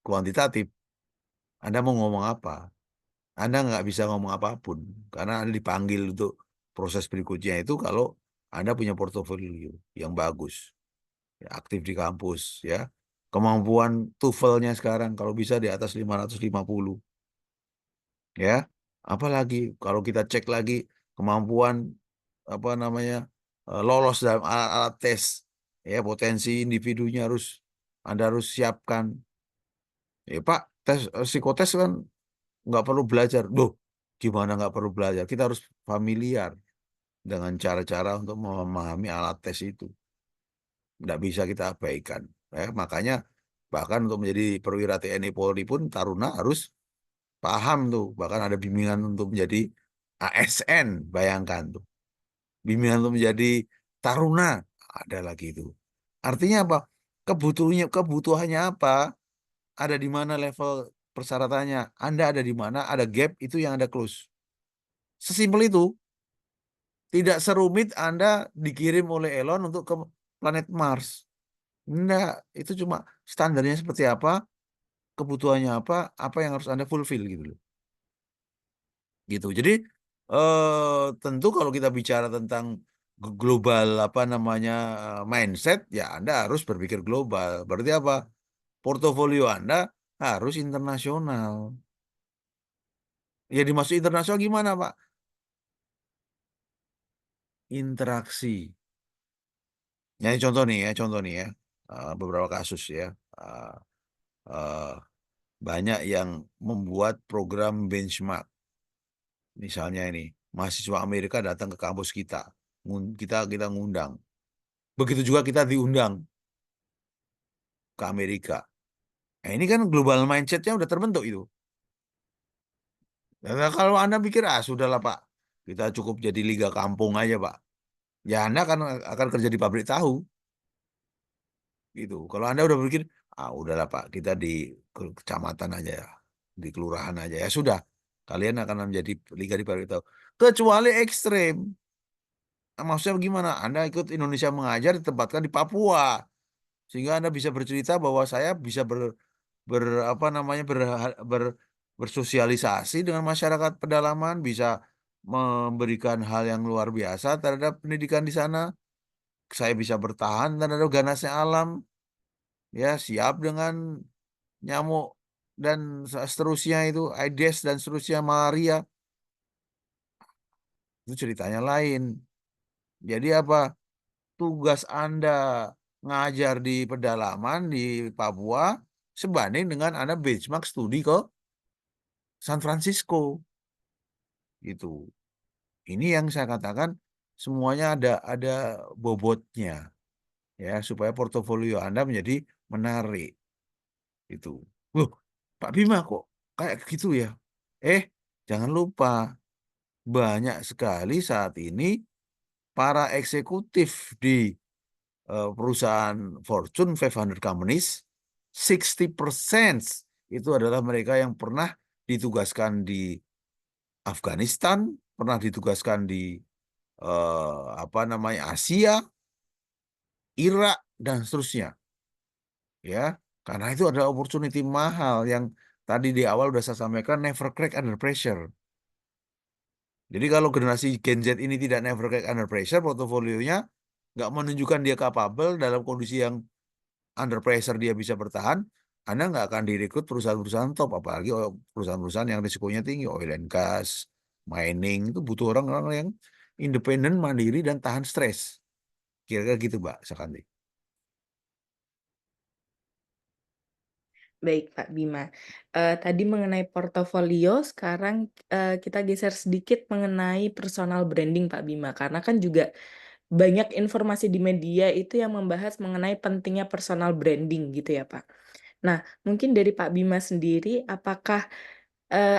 kuantitatif, Anda mau ngomong apa? Anda nggak bisa ngomong apapun, karena Anda dipanggil untuk proses berikutnya itu kalau Anda punya portofolio yang bagus, ya, aktif di kampus, ya. Kemampuan TOEFL-nya sekarang kalau bisa di atas 550, ya. Apalagi kalau kita cek lagi kemampuan apa namanya lolos dalam alat tes, ya potensi individunya Anda harus siapkan. Ya Pak, psikotes kan nggak perlu belajar. Loh, gimana nggak perlu belajar? Kita harus familiar dengan cara-cara untuk memahami alat tes itu. Nggak bisa kita abaikan. Ya, makanya bahkan untuk menjadi perwira TNI Polri pun Taruna harus paham tuh. Bahkan ada bimbingan untuk menjadi ASN, bayangkan tuh. Bimbingan untuk menjadi Taruna, ada lagi itu. Artinya apa? Kebutuhannya apa? Ada di mana level persyaratannya? Anda ada di mana? Ada gap, itu yang Anda close. Sesimpel itu. Tidak serumit Anda dikirim oleh Elon untuk ke planet Mars. Enggak, itu cuma standarnya seperti apa, kebutuhannya apa yang harus Anda fulfill gitu loh. Gitu. Jadi tentu kalau kita bicara tentang global apa namanya mindset, ya Anda harus berpikir global. Berarti apa? Portofolio Anda harus internasional. Ya dimaksud internasional gimana, Pak? Interaksi. Ya, contoh nih ya, beberapa kasus ya. Eh, eh, Banyak yang membuat program benchmark. Misalnya ini, mahasiswa Amerika datang ke kampus kita, kita ngundang. Begitu juga kita diundang ke Amerika. Nah, ini kan global mindsetnya udah terbentuk itu. Nah, kalau Anda pikir, sudahlah Pak, kita cukup jadi liga kampung aja Pak. Ya Anda akan kerja di pabrik tahu. Gitu. Kalau Anda udah berpikir, udahlah Pak, kita di kecamatan aja ya, di kelurahan aja ya sudah, kalian akan menjadi liga di pabrik tahu. Kecuali ekstrem. Maksudnya gimana? Anda ikut Indonesia Mengajar ditempatkan di Papua, sehingga Anda bisa bercerita bahwa saya bisa apa namanya bersosialisasi dengan masyarakat pedalaman, bisa memberikan hal yang luar biasa terhadap pendidikan di sana. Saya bisa bertahan terhadap ganasnya alam, ya siap dengan nyamuk dan seterusnya itu, Aedes dan seterusnya, malaria. Itu ceritanya lain. Jadi apa? Tugas Anda ngajar di pedalaman di Papua sebanding dengan Anda benchmark studi ke San Francisco gitu. Ini yang saya katakan semuanya ada bobotnya ya supaya portofolio Anda menjadi menarik itu. Loh, Pak Bima kok kayak gitu ya? Eh, jangan lupa banyak sekali saat ini para eksekutif di perusahaan Fortune 500 companies 60% itu adalah mereka yang pernah ditugaskan di Afghanistan, pernah ditugaskan di apa namanya Asia, Irak dan seterusnya, ya. Karena itu adalah opportunity mahal yang tadi di awal udah saya sampaikan, never crack under pressure. Jadi kalau generasi Gen Z ini tidak never crack under pressure, portofolionya nggak menunjukkan dia capable dalam kondisi yang under pressure dia bisa bertahan, Anda nggak akan direkrut perusahaan-perusahaan top, apalagi perusahaan-perusahaan yang risikonya tinggi, oil and gas, mining, itu butuh orang-orang yang independen, mandiri, dan tahan stres. Kira-kira gitu, Mbak Sakanti. Baik, Pak Bima. Tadi mengenai portofolio, sekarang, kita geser sedikit mengenai personal branding, Pak Bima. Karena kan juga banyak informasi di media itu yang membahas mengenai pentingnya personal branding gitu ya, Pak. Nah, mungkin dari Pak Bima sendiri, apakah,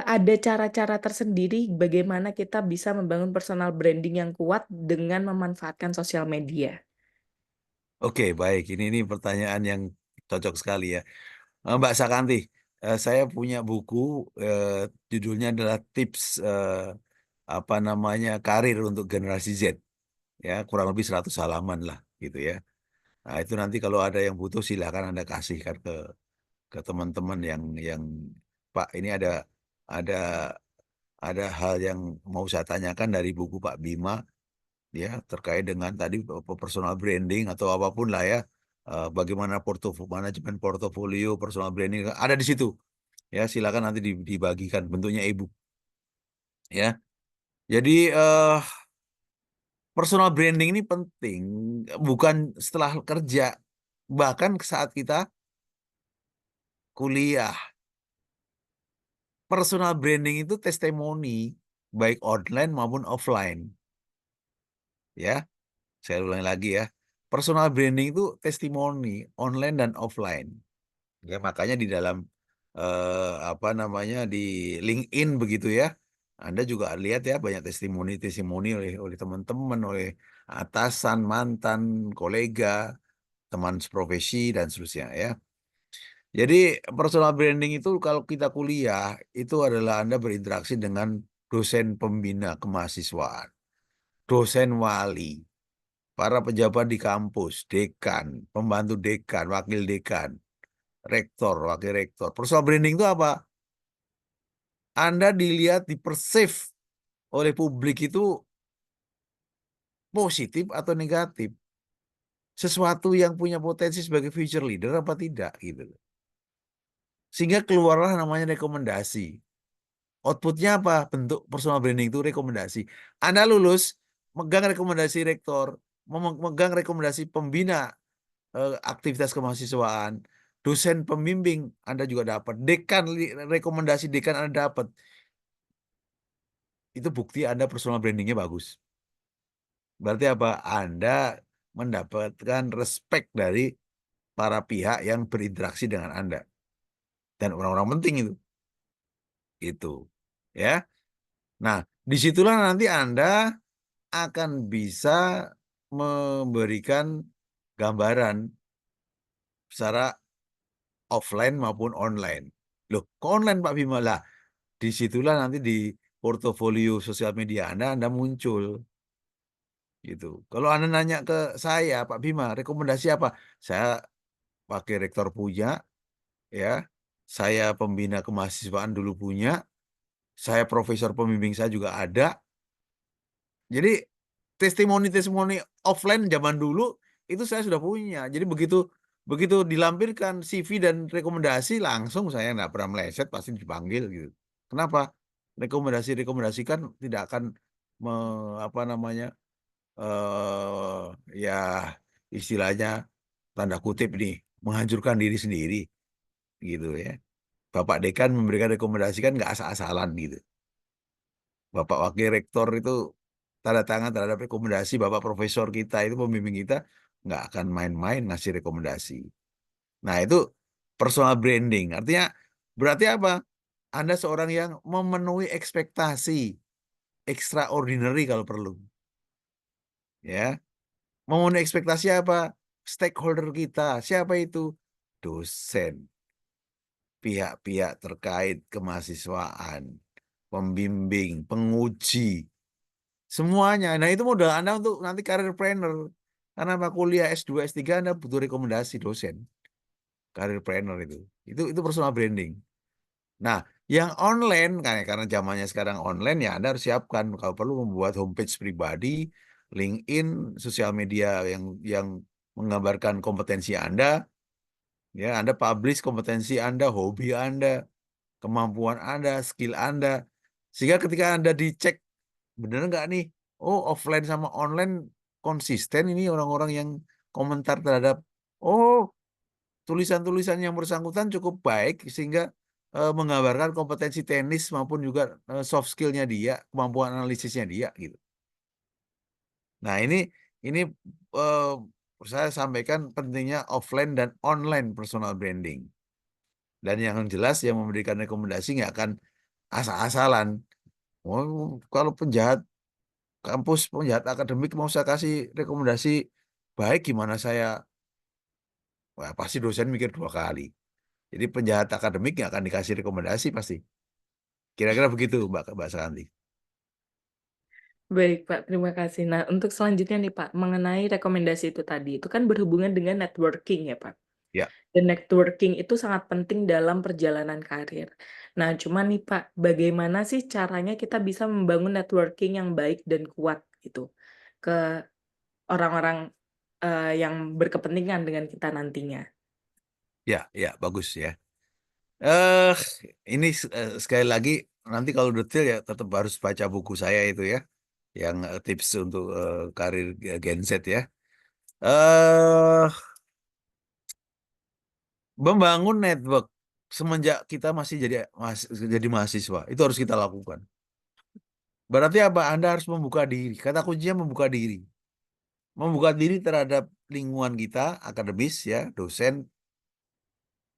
ada cara-cara tersendiri bagaimana kita bisa membangun personal branding yang kuat dengan memanfaatkan sosial media? Oke, baik. Ini pertanyaan yang cocok sekali ya. Mbak Sakanti, saya punya buku, judulnya adalah Tips apa namanya karir untuk generasi Z. Ya, kurang lebih 100 halaman lah gitu ya. Nah, itu nanti kalau ada yang butuh silakan Anda kasihkan ke teman-teman yang Pak, ini ada ada hal yang mau saya tanyakan dari buku Pak Bima ya terkait dengan tadi personal branding atau apapun lah ya. Bagaimana manajemen portofolio, personal branding ada di situ. Ya, silakan nanti dibagikan bentuknya e-book ya. Jadi personal branding ini penting bukan setelah kerja, bahkan saat kita kuliah. Personal branding itu testimoni baik online maupun offline. Ya, saya ulangi lagi ya. Personal branding itu testimoni online dan offline. Ya, makanya di dalam apa namanya di LinkedIn begitu ya. Anda juga lihat ya banyak testimoni-testimoni oleh teman-teman, oleh atasan, mantan, kolega, teman seprofesi dan seterusnya ya. Jadi personal branding itu kalau kita kuliah itu adalah Anda berinteraksi dengan dosen pembina kemahasiswaan, dosen wali, para pejabat di kampus, dekan, pembantu dekan, wakil dekan, rektor, wakil rektor. Personal branding itu apa? Anda dilihat, dipersif oleh publik itu positif atau negatif. Sesuatu yang punya potensi sebagai future leader apa tidak gitu. Sehingga keluarlah namanya rekomendasi. Outputnya apa? Bentuk personal branding itu rekomendasi. Anda lulus, megang rekomendasi rektor, megang rekomendasi pembina aktivitas kemahasiswaan, dosen pembimbing Anda juga dapat, dekan rekomendasi dekan Anda dapat. Itu bukti Anda personal brandingnya bagus. Berarti apa? Anda mendapatkan respect dari para pihak yang berinteraksi dengan Anda dan orang-orang penting itu. Itu, ya. Nah, disitulah nanti Anda akan bisa memberikan gambaran secara offline maupun online. Loh, kok online Pak Bima? Lah, disitulah nanti di portofolio sosial media Anda muncul. Gitu. Kalau Anda nanya ke saya, Pak Bima, rekomendasi apa? Saya pakai rektor punya, ya. Saya pembina kemahasiswaan dulu punya, saya profesor pembimbing saya juga ada. Jadi testimoni-testimoni offline zaman dulu itu saya sudah punya. Jadi begitu begitu dilampirkan CV dan rekomendasi langsung saya nggak pernah meleset pasti dipanggil gitu. Kenapa? Rekomendasi-rekomendasi kan tidak akan apa namanya eh ya istilahnya tanda kutip nih menghancurkan diri sendiri gitu ya. Bapak Dekan memberikan rekomendasi kan nggak asal-asalan gitu. Bapak Wakil Rektor itu tanda tangan terhadap rekomendasi Bapak Profesor kita itu pembimbing kita nggak akan main-main ngasih rekomendasi. Nah itu personal branding. Artinya berarti apa? Anda seorang yang memenuhi ekspektasi extraordinary kalau perlu. Ya, memenuhi ekspektasi apa? Stakeholder kita. Siapa itu? dosen, pihak-pihak terkait kemahasiswaan, pembimbing, penguji, semuanya. Nah, itu modal Anda untuk nanti karir planner. Karena apa, kuliah S2, S3 Anda butuh rekomendasi dosen, karir planner itu. Itu personal branding. Nah, yang online karena zamannya sekarang online ya Anda harus siapkan kalau perlu membuat homepage pribadi, LinkedIn, sosial media yang menggambarkan kompetensi Anda, ya Anda publish kompetensi Anda, hobi Anda, kemampuan Anda, skill Anda. Sehingga ketika Anda dicek bener nggak nih, oh offline sama online konsisten ini orang-orang yang komentar terhadap, oh tulisan-tulisan yang bersangkutan cukup baik sehingga menggambarkan kompetensi teknis maupun juga soft skill-nya dia, kemampuan analisisnya dia gitu. Nah, ini eh, saya sampaikan pentingnya offline dan online personal branding. Dan yang jelas yang memberikan rekomendasi nggak akan asal-asalan. Oh, kalau penjahat kampus, penjahat akademik mau saya kasih rekomendasi baik gimana saya, wah, pasti dosen mikir 2 kali. Jadi penjahat akademik nggak akan dikasih rekomendasi pasti. Kira-kira begitu, Mbak Santi. Baik, Pak, terima kasih. Nah, untuk selanjutnya nih, Pak, mengenai rekomendasi itu tadi, itu kan berhubungan dengan networking ya, Pak. Ya, Dan networking itu sangat penting dalam perjalanan karir. Nah, cuman nih, Pak, bagaimana sih caranya kita bisa membangun networking yang baik dan kuat gitu ke orang-orang yang berkepentingan dengan kita nantinya? ya, bagus ya. Eh, ini sekali lagi nanti kalau detail ya tetap harus baca buku saya itu ya, yang tips untuk karir Gen Z ya. Eh, Membangun network semenjak kita masih jadi mahasiswa itu harus kita lakukan. Berarti apa? Anda harus membuka diri. Kata kuncinya membuka diri. Membuka diri terhadap lingkungan kita, akademis ya, dosen,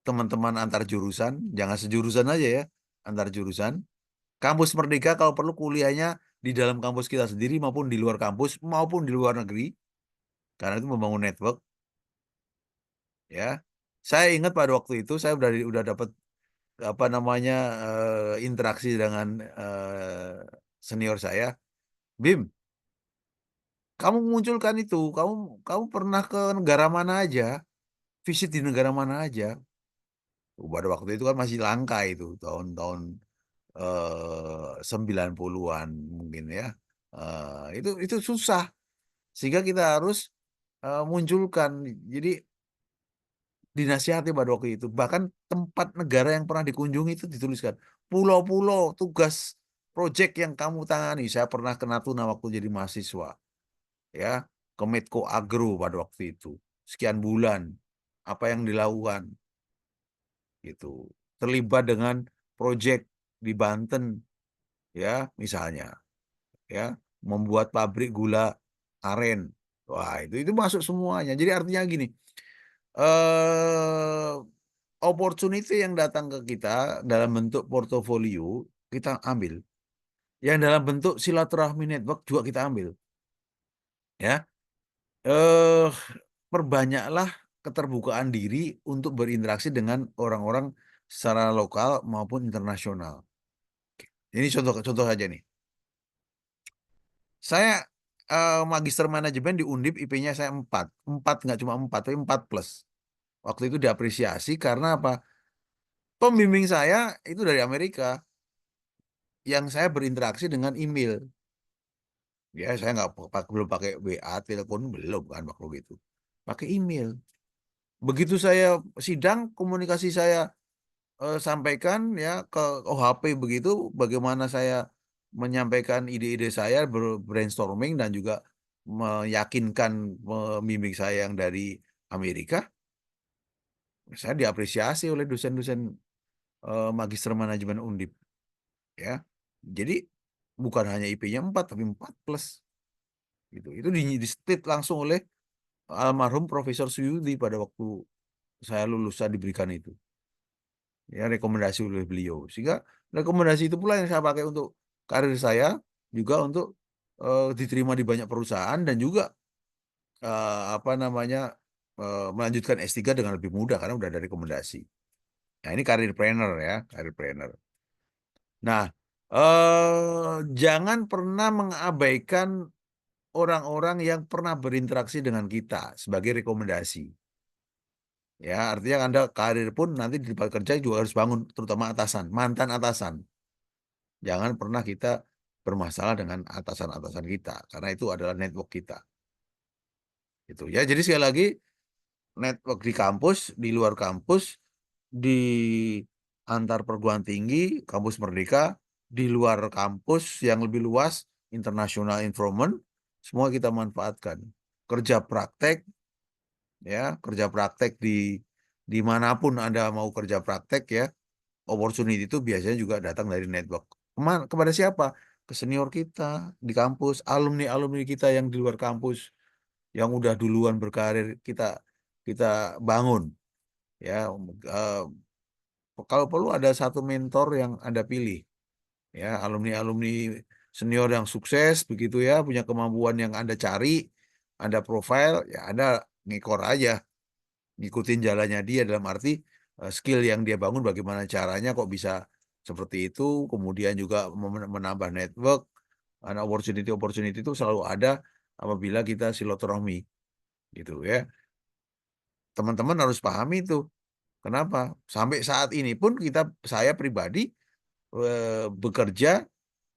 teman-teman antar jurusan, jangan sejurusan aja ya, antar jurusan. Kampus Merdeka kalau perlu kuliahnya di dalam kampus kita sendiri maupun di luar kampus maupun di luar negeri, karena itu membangun network ya. Saya ingat pada waktu itu saya udah dapat apa namanya interaksi dengan senior saya, Bim, kamu munculkan itu, kamu kamu pernah ke negara mana aja, visit di negara mana aja. Pada waktu itu kan masih langka itu tahun-tahun 90-an mungkin ya. Itu susah sehingga kita harus munculkan. Jadi dinasihati pada waktu itu. Bahkan tempat negara yang pernah dikunjungi itu dituliskan. Pulau-pulau, tugas proyek yang kamu tangani. Saya pernah ke Natuna waktu jadi mahasiswa. Ya, ke Medco Agro pada waktu itu. Sekian bulan. Apa yang dilakukan. Gitu. Terlibat dengan proyek di Banten. Ya, misalnya. Ya, membuat pabrik gula aren. Wah, itu masuk semuanya. Jadi artinya gini, eh opportunity yang datang ke kita dalam bentuk portofolio kita ambil. Yang dalam bentuk silaturahmi network juga kita ambil. Ya, eh perbanyaklah keterbukaan diri untuk berinteraksi dengan orang-orang secara lokal maupun internasional. Ini contoh saja nih. Saya magister manajemen di Undip, IP-nya saya 4. 4 nggak cuma 4, tapi 4 plus. Waktu itu diapresiasi karena apa? Pembimbing saya itu dari Amerika, yang saya berinteraksi dengan email. Ya, saya nggak belum pakai WA, telepon belum kan waktu itu. Pakai email. Begitu saya sidang, komunikasi saya sampaikan ya ke OHP begitu, bagaimana saya menyampaikan ide-ide saya, brainstorming dan juga meyakinkan pembimbing saya yang dari Amerika, saya diapresiasi oleh dosen-dosen magister manajemen Undip ya. Jadi bukan hanya IP-nya 4 tapi 4 plus gitu. Itu di state langsung oleh almarhum Profesor Suyudi pada waktu saya lulus saya diberikan itu. Ya, rekomendasi oleh beliau. Sehingga rekomendasi itu pula yang saya pakai untuk karir saya, juga untuk diterima di banyak perusahaan dan juga apa namanya melanjutkan S3 dengan lebih mudah karena udah ada rekomendasi. Nah, ini karir planner ya, karir planner. Nah, jangan pernah mengabaikan orang-orang yang pernah berinteraksi dengan kita sebagai rekomendasi. Ya, artinya Anda karir pun nanti di tempat kerja juga harus bangun, terutama atasan, mantan atasan. Jangan pernah kita bermasalah dengan atasan-atasan kita, karena itu adalah network kita. Gitu ya. Jadi sekali lagi, network di kampus, di luar kampus, di antar perguruan tinggi, kampus Merdeka, di luar kampus yang lebih luas, international environment, semua kita manfaatkan. Kerja praktek, ya, kerja praktek di dimanapun Anda mau kerja praktek ya, opportunity itu biasanya juga datang dari network. Kepada siapa? Ke senior kita di kampus, alumni-alumni kita yang di luar kampus, yang udah duluan berkarir, kita kita bangun ya. Eh, Kalau perlu ada satu mentor yang Anda pilih, ya, alumni-alumni senior yang sukses begitu ya, punya kemampuan yang Anda cari, Anda profile, ya Anda ngikor aja, ngikutin jalannya dia dalam arti skill yang dia bangun bagaimana caranya kok bisa seperti itu, kemudian juga menambah network, karena opportunity itu selalu ada apabila kita silaturahmi gitu ya. Teman-teman harus pahami itu. Kenapa? Sampai saat ini pun saya pribadi bekerja,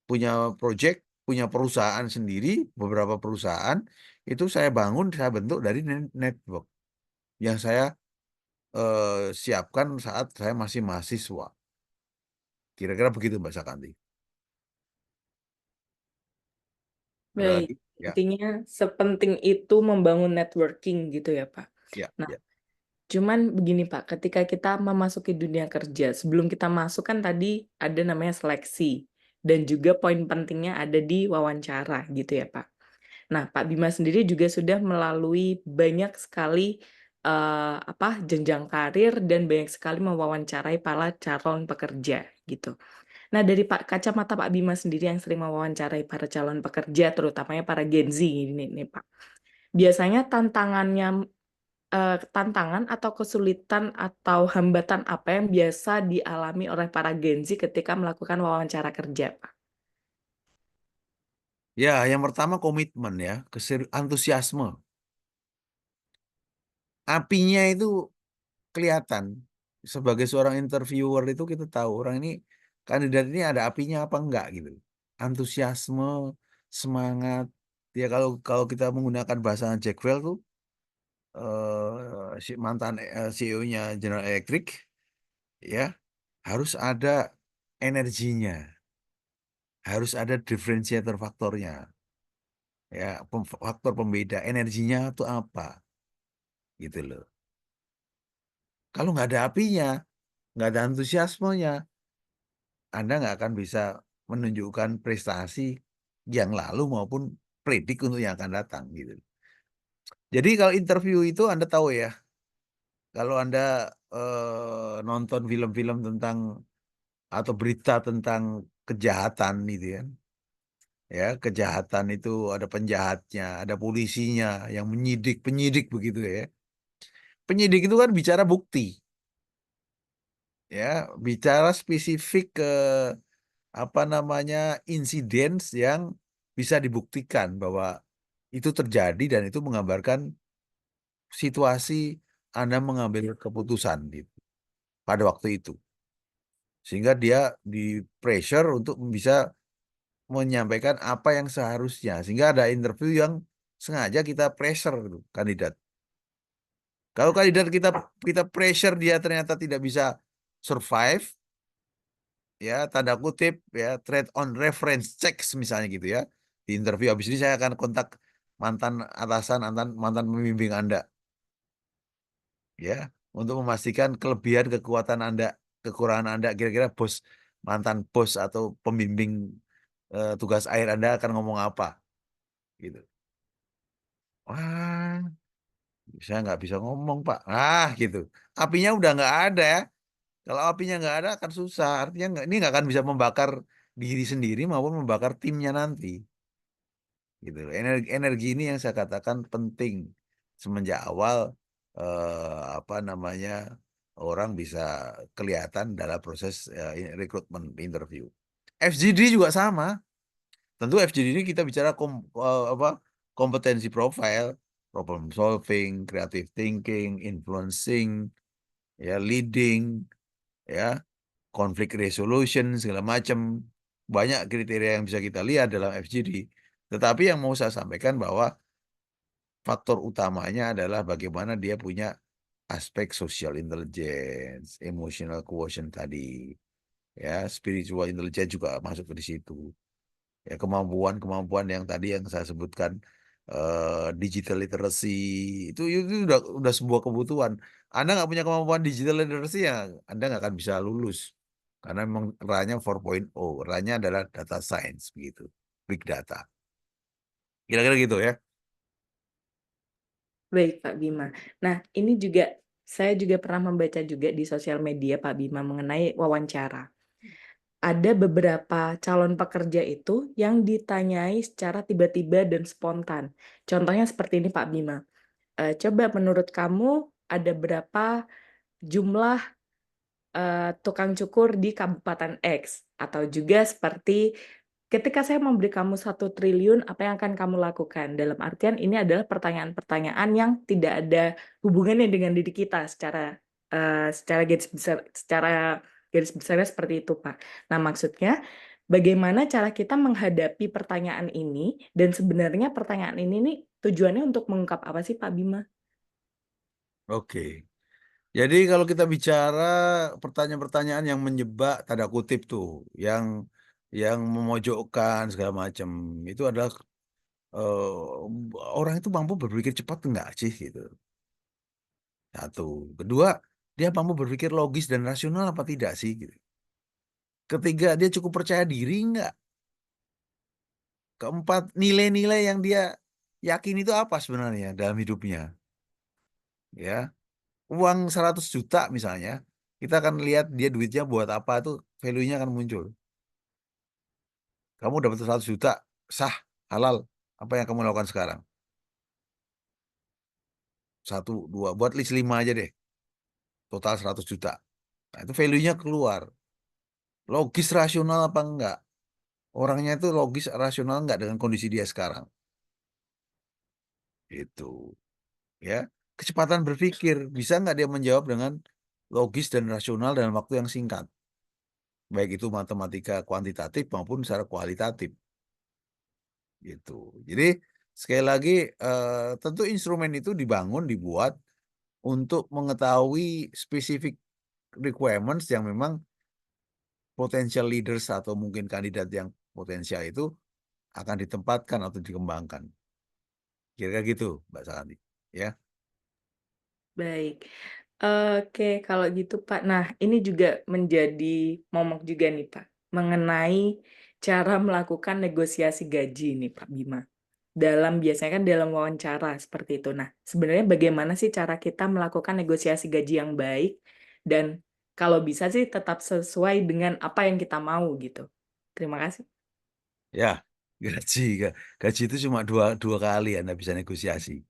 punya project, punya perusahaan sendiri, beberapa perusahaan itu saya bangun, saya bentuk dari network yang saya siapkan saat saya masih mahasiswa. Kira-kira begitu Mbak Sakanti. Ada Baik, lagi? Ya, intinya sepenting itu membangun networking gitu ya, Pak. ya, Nah, ya. cuman begini, Pak, ketika kita memasuki dunia kerja, sebelum kita masuk kan tadi ada namanya seleksi, dan juga poin pentingnya ada di wawancara gitu ya, Pak. Nah, Pak Bima sendiri juga sudah melalui banyak sekali jenjang karir dan banyak sekali mewawancarai para calon pekerja gitu. Nah, dari kacamata Pak Bima sendiri yang sering mewawancarai para calon pekerja, terutamanya para Gen Z ini nih, Pak. Biasanya tantangan atau kesulitan atau hambatan apa yang biasa dialami oleh para Gen Z ketika melakukan wawancara kerja, Pak? Ya, yang pertama komitmen ya, antusiasme. Apinya itu kelihatan. Sebagai seorang interviewer itu kita tahu orang ini, kandidat ini ada apinya apa enggak gitu. Antusiasme, semangat. Ya kalau kalau kita menggunakan bahasa Jack Welch tuh si mantan CEO-nya General Electric ya, harus ada energinya, harus ada differentiator faktornya. Ya, faktor pembeda energinya itu apa gitu loh. Kalau nggak ada apinya, nggak ada antusiasmenya, Anda nggak akan bisa menunjukkan prestasi yang lalu maupun predik untuk yang akan datang gitu. Jadi kalau interview itu Anda tahu ya, kalau Anda nonton film-film tentang atau berita tentang kejahatan itu ya, kejahatan itu ada penjahatnya, ada polisinya yang penyidik begitu ya. Penyidik itu kan bicara bukti, ya, bicara spesifik ke apa namanya insiden yang bisa dibuktikan bahwa itu terjadi dan itu menggambarkan situasi Anda mengambil keputusan gitu, pada waktu itu. Sehingga dia di pressure untuk bisa menyampaikan apa yang seharusnya. Sehingga ada interview yang sengaja kita pressure gitu, kandidat. Kalau kandidat kita kita pressure dia ternyata tidak bisa survive, ya tanda kutip ya trade on reference checks misalnya gitu ya, di interview habis ini saya akan kontak mantan atasan mantan mantan pembimbing Anda ya untuk memastikan kelebihan kekuatan Anda, kekurangan Anda, kira-kira mantan bos atau pembimbing tugas akhir Anda akan ngomong apa gitu. Wah, saya nggak bisa ngomong Pak, gitu, apinya udah nggak ada ya. Kalau apinya nggak ada akan susah, artinya ini nggak akan bisa membakar diri sendiri maupun membakar timnya nanti. Gitu. Energi ini yang saya katakan penting semenjak awal. apa namanya, orang bisa kelihatan dalam proses rekrutmen interview. FGD juga sama. Tentu FGD ini kita bicara apa, kompetensi profile, problem solving, creative thinking, influencing, ya leading, ya conflict resolution, segala macam. Banyak kriteria yang bisa kita lihat dalam FGD. Tetapi yang mau saya sampaikan bahwa faktor utamanya adalah bagaimana dia punya aspek social intelligence, emotional quotient tadi, ya spiritual intelligence juga masuk ke di situ. Ya kemampuan-kemampuan yang tadi yang saya sebutkan, digital literacy itu udah sebuah kebutuhan. Anda nggak punya kemampuan digital literacy ya Anda nggak akan bisa lulus karena memang eranya 4.0, eranya adalah data science begitu, big data. Kira-kira gitu ya. Baik, Pak Bima. Nah, ini juga saya juga pernah membaca juga di sosial media Pak Bima mengenai wawancara. Ada beberapa calon pekerja itu yang ditanyai secara tiba-tiba dan spontan. Contohnya seperti ini Pak Bima. Coba menurut kamu ada berapa jumlah tukang cukur di Kabupaten X? Atau juga seperti ketika saya memberi kamu 1 triliun, apa yang akan kamu lakukan? Dalam artian ini adalah pertanyaan-pertanyaan yang tidak ada hubungannya dengan diri kita secara garis besarnya seperti itu, Pak. Nah, maksudnya bagaimana cara kita menghadapi pertanyaan ini dan sebenarnya pertanyaan ini nih tujuannya untuk mengungkap apa sih, Pak Bima? Oke. Jadi kalau kita bicara pertanyaan-pertanyaan yang menjebak tanda kutip tuh, yang memojokkan segala macam, itu adalah orang itu mampu berpikir cepat enggak sih gitu. Satu. Kedua, dia mampu berpikir logis dan rasional apa tidak sih gitu. Ketiga, dia cukup percaya diri enggak. Keempat, nilai-nilai yang dia yakin itu apa sebenarnya dalam hidupnya. Ya, uang 100 juta misalnya, kita akan lihat dia duitnya buat apa tuh, value-nya akan muncul. Kamu dapat 100 juta, sah, halal. Apa yang kamu lakukan sekarang? Satu, dua, buat list 5 aja deh. Total 100 juta. Nah, itu value-nya keluar. Logis rasional apa enggak? Orangnya itu logis rasional enggak dengan kondisi dia sekarang? Itu, ya. Kecepatan berpikir, bisa enggak dia menjawab dengan logis dan rasional dalam waktu yang singkat? Baik itu matematika kuantitatif maupun secara kualitatif. Gitu. Jadi sekali lagi, tentu instrumen itu dibuat untuk mengetahui spesifik requirements yang memang potential leaders atau mungkin kandidat yang potensial itu akan ditempatkan atau dikembangkan. Kira-kira gitu, Mbak Santi. Ya, Baik. Oke, kalau gitu, Pak. Nah, ini juga menjadi momok juga nih, Pak, mengenai cara melakukan negosiasi gaji nih, Pak Bima. Biasanya kan dalam wawancara seperti itu. Nah, sebenarnya bagaimana sih cara kita melakukan negosiasi gaji yang baik dan kalau bisa sih tetap sesuai dengan apa yang kita mau gitu. Terima kasih. ya, gaji, gaji itu cuma dua kali Anda bisa negosiasi.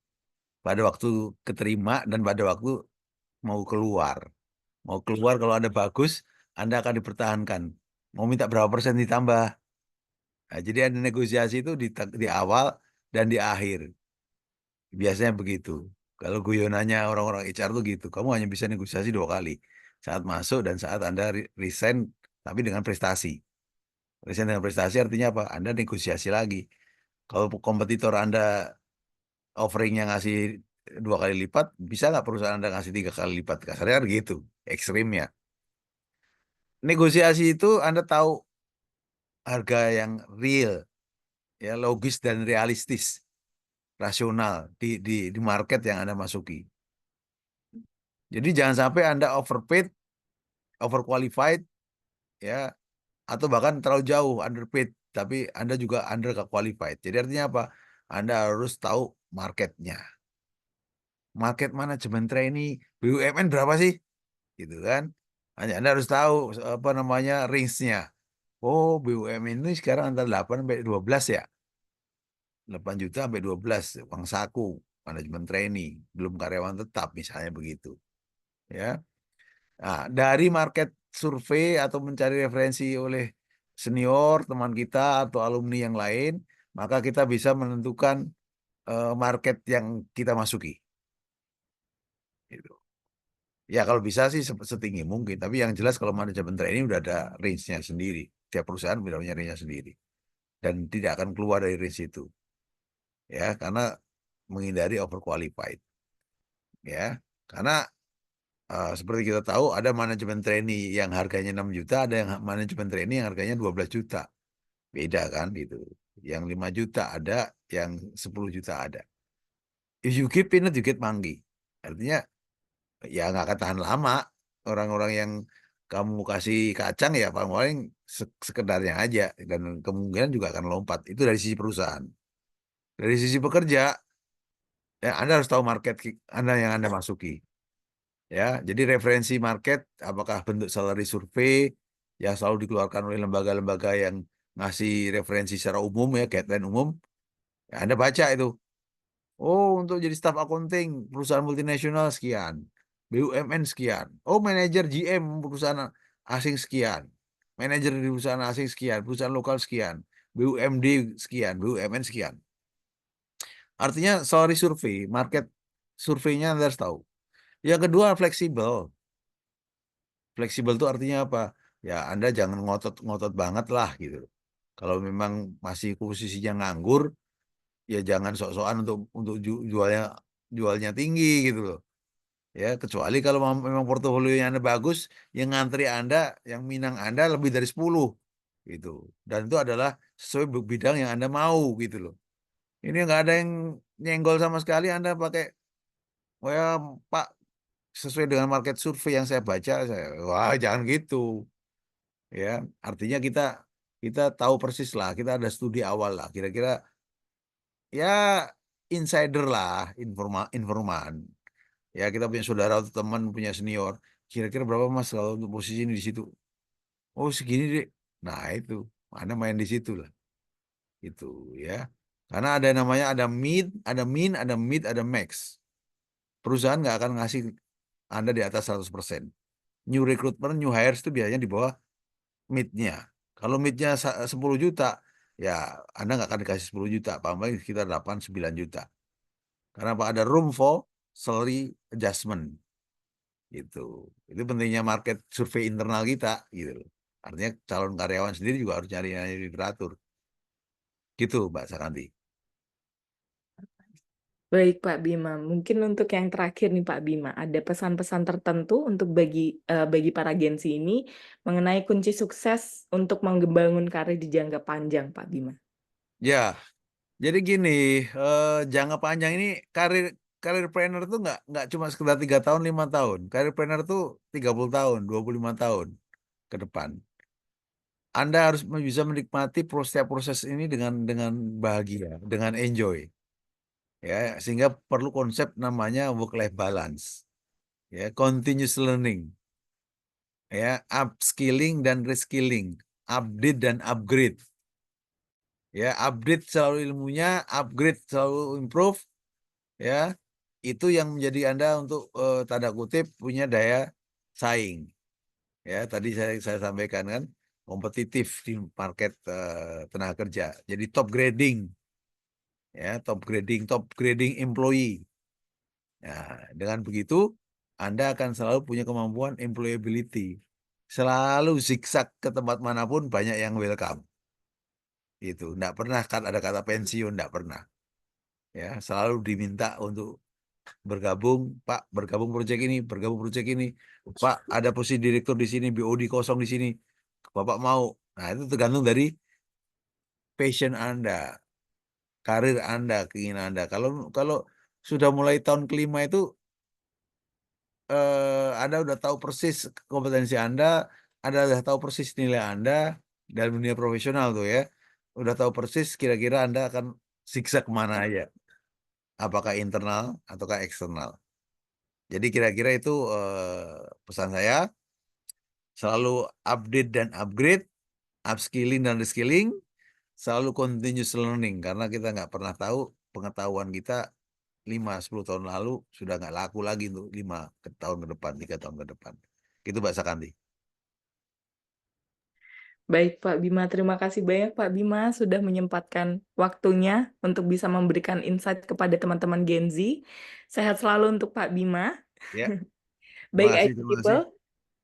Pada waktu keterima dan pada waktu mau keluar. Mau keluar kalau Anda bagus, Anda akan dipertahankan. Mau minta berapa persen ditambah. Nah, jadi ada negosiasi itu di awal dan di akhir. Biasanya begitu. Kalau guyonannya orang-orang HR tuh gitu. Kamu hanya bisa negosiasi 2 kali. Saat masuk dan saat Anda resign, tapi dengan prestasi. Resign dengan prestasi artinya apa? Anda negosiasi lagi. Kalau kompetitor Anda offeringnya ngasih 2 kali lipat, bisa nggak perusahaan Anda ngasih 3 kali lipat? Kasarnya kan gitu, ekstrimnya. Negosiasi itu Anda tahu harga yang real, ya logis dan realistis, rasional di market yang Anda masuki. Jadi jangan sampai Anda overpaid, overqualified, ya, atau bahkan terlalu jauh underpaid, tapi Anda juga under qualified. Jadi artinya apa? Anda harus tahu marketnya. Market manajemen trainee BUMN berapa sih? Gitu kan? Anda harus tahu apa namanya range-nya. Oh, BUMN ini sekarang antara 8 sampai 12 ya. 8 juta sampai 12 uang saku. manajemen trainee, belum karyawan tetap misalnya begitu. Ya. Nah, dari market survei atau mencari referensi oleh senior, teman kita atau alumni yang lain, maka kita bisa menentukan market yang kita masuki. Gitu. Ya kalau bisa sih setinggi mungkin, tapi yang jelas kalau manajemen training udah ada range-nya sendiri. Tiap perusahaan punya range-nya sendiri dan tidak akan keluar dari range itu. Ya, karena menghindari overqualified. Ya, karena seperti kita tahu ada manajemen trainee yang harganya 6 juta, ada yang manajemen trainee yang harganya 12 juta. Beda kan gitu. Yang 5 juta ada, yang 10 juta ada. If you keep peanut, you get monkey. Artinya ya nggak akan tahan lama. Orang-orang yang kamu kasih kacang ya paling sekedarnya aja. Dan kemungkinan juga akan lompat. Itu dari sisi perusahaan. Dari sisi pekerja, ya Anda harus tahu market Anda yang Anda masuki. Ya, jadi referensi market, apakah bentuk salary survei yang selalu dikeluarkan oleh lembaga-lembaga yang ngasih referensi secara umum ya, guideline umum, ya Anda baca itu. Oh, untuk jadi staff accounting perusahaan multinasional sekian, BUMN sekian. Oh, manajer GM perusahaan asing sekian, manajer di perusahaan asing sekian, perusahaan lokal sekian, BUMD sekian, BUMN sekian. Artinya salary survei, market surveinya Anda harus tahu. Yang kedua fleksibel. Fleksibel itu artinya apa? Ya, Anda jangan ngotot-ngotot banget lah gitu. Kalau memang masih posisinya nganggur, ya jangan sok-sokan untuk jualnya tinggi gitu loh. Ya, kecuali kalau memang portofolionya Anda bagus, yang ngantri Anda, yang minang Anda lebih dari 10 gitu. Dan itu adalah sesuai bidang yang Anda mau gitu loh. Ini nggak ada yang nyenggol sama sekali, Anda pakai, oh ya Pak, sesuai dengan market survei yang saya baca, wah jangan gitu. Ya artinya kita kita tahu persis lah, kita ada studi awal lah, kira-kira ya insider lah, informan ya, kita punya saudara atau teman, punya senior, kira-kira berapa mas kalau untuk posisi ini di situ, oh segini deh, nah itu mana main di situ lah itu ya, karena ada namanya ada mid ada max. Perusahaan nggak akan ngasih Anda di atas 100%. New recruitment, new hires itu biasanya di bawah mid-nya. Kalau mid-nya 10 juta, ya Anda nggak akan dikasih 10 juta, paling sekitar 8-9 juta. Karena apa? Ada room for salary adjustment. Gitu. Itu pentingnya market survei internal kita. Gitu. Artinya calon karyawan sendiri juga harus nyari literatur. Gitu, Mbak Sakanti. Baik Pak Bima, mungkin untuk yang terakhir nih Pak Bima, ada pesan-pesan tertentu untuk bagi para Gen Z ini mengenai kunci sukses untuk membangun karir di jangka panjang Pak Bima. Ya, jadi gini, jangka panjang ini karir planner tuh nggak cuma sekedar 3 tahun, 5 tahun. Karir planner tuh 30 tahun, 25 tahun ke depan. Anda harus bisa menikmati setiap proses ini dengan bahagia, dengan enjoy, ya. Sehingga perlu konsep namanya work life balance, ya, continuous learning, ya, upskilling dan reskilling, update dan upgrade, ya, update selalu ilmunya, upgrade selalu improve, ya. Itu yang menjadi Anda untuk tanda kutip punya daya saing, ya. Tadi saya sampaikan kan kompetitif di market tenaga kerja. Jadi top grading, ya, top grading employee. Nah, dengan begitu Anda akan selalu punya kemampuan employability. Selalu zigzag ke tempat manapun banyak yang welcome. Itu enggak pernah kan ada kata pensiun, enggak pernah. Ya, selalu diminta untuk bergabung, Pak, bergabung proyek ini, bergabung proyek ini. Pak, ada posisi direktur di sini, BOD kosong di sini. Bapak mau. Nah, itu tergantung dari passion Anda, karir Anda, keinginan Anda. Kalau kalau sudah mulai tahun kelima itu Anda udah tahu persis kompetensi Anda udah tahu persis nilai Anda dalam dunia profesional tuh ya. Udah tahu persis kira-kira Anda akan zigzag kemana aja. Apakah internal ataukah eksternal. Jadi kira-kira itu pesan saya, selalu update dan upgrade, upskilling dan reskilling, selalu continuous learning karena kita nggak pernah tahu pengetahuan kita 5-10 tahun lalu sudah nggak laku lagi untuk 5 tahun ke depan, 3 tahun ke depan. Gitu Mbak Sakanti. Baik Pak Bima, terima kasih banyak Pak Bima sudah menyempatkan waktunya untuk bisa memberikan insight kepada teman-teman Gen Z. Sehat selalu untuk Pak Bima. Ya, terima Baik kasih, IT terima kasih. People,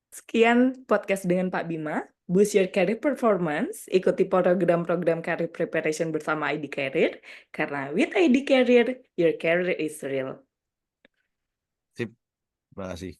sekian podcast dengan Pak Bima. Boost your career performance. Ikuti program-program career preparation bersama ID Career. Karena with ID Career, your career is real. Sip, terima kasih.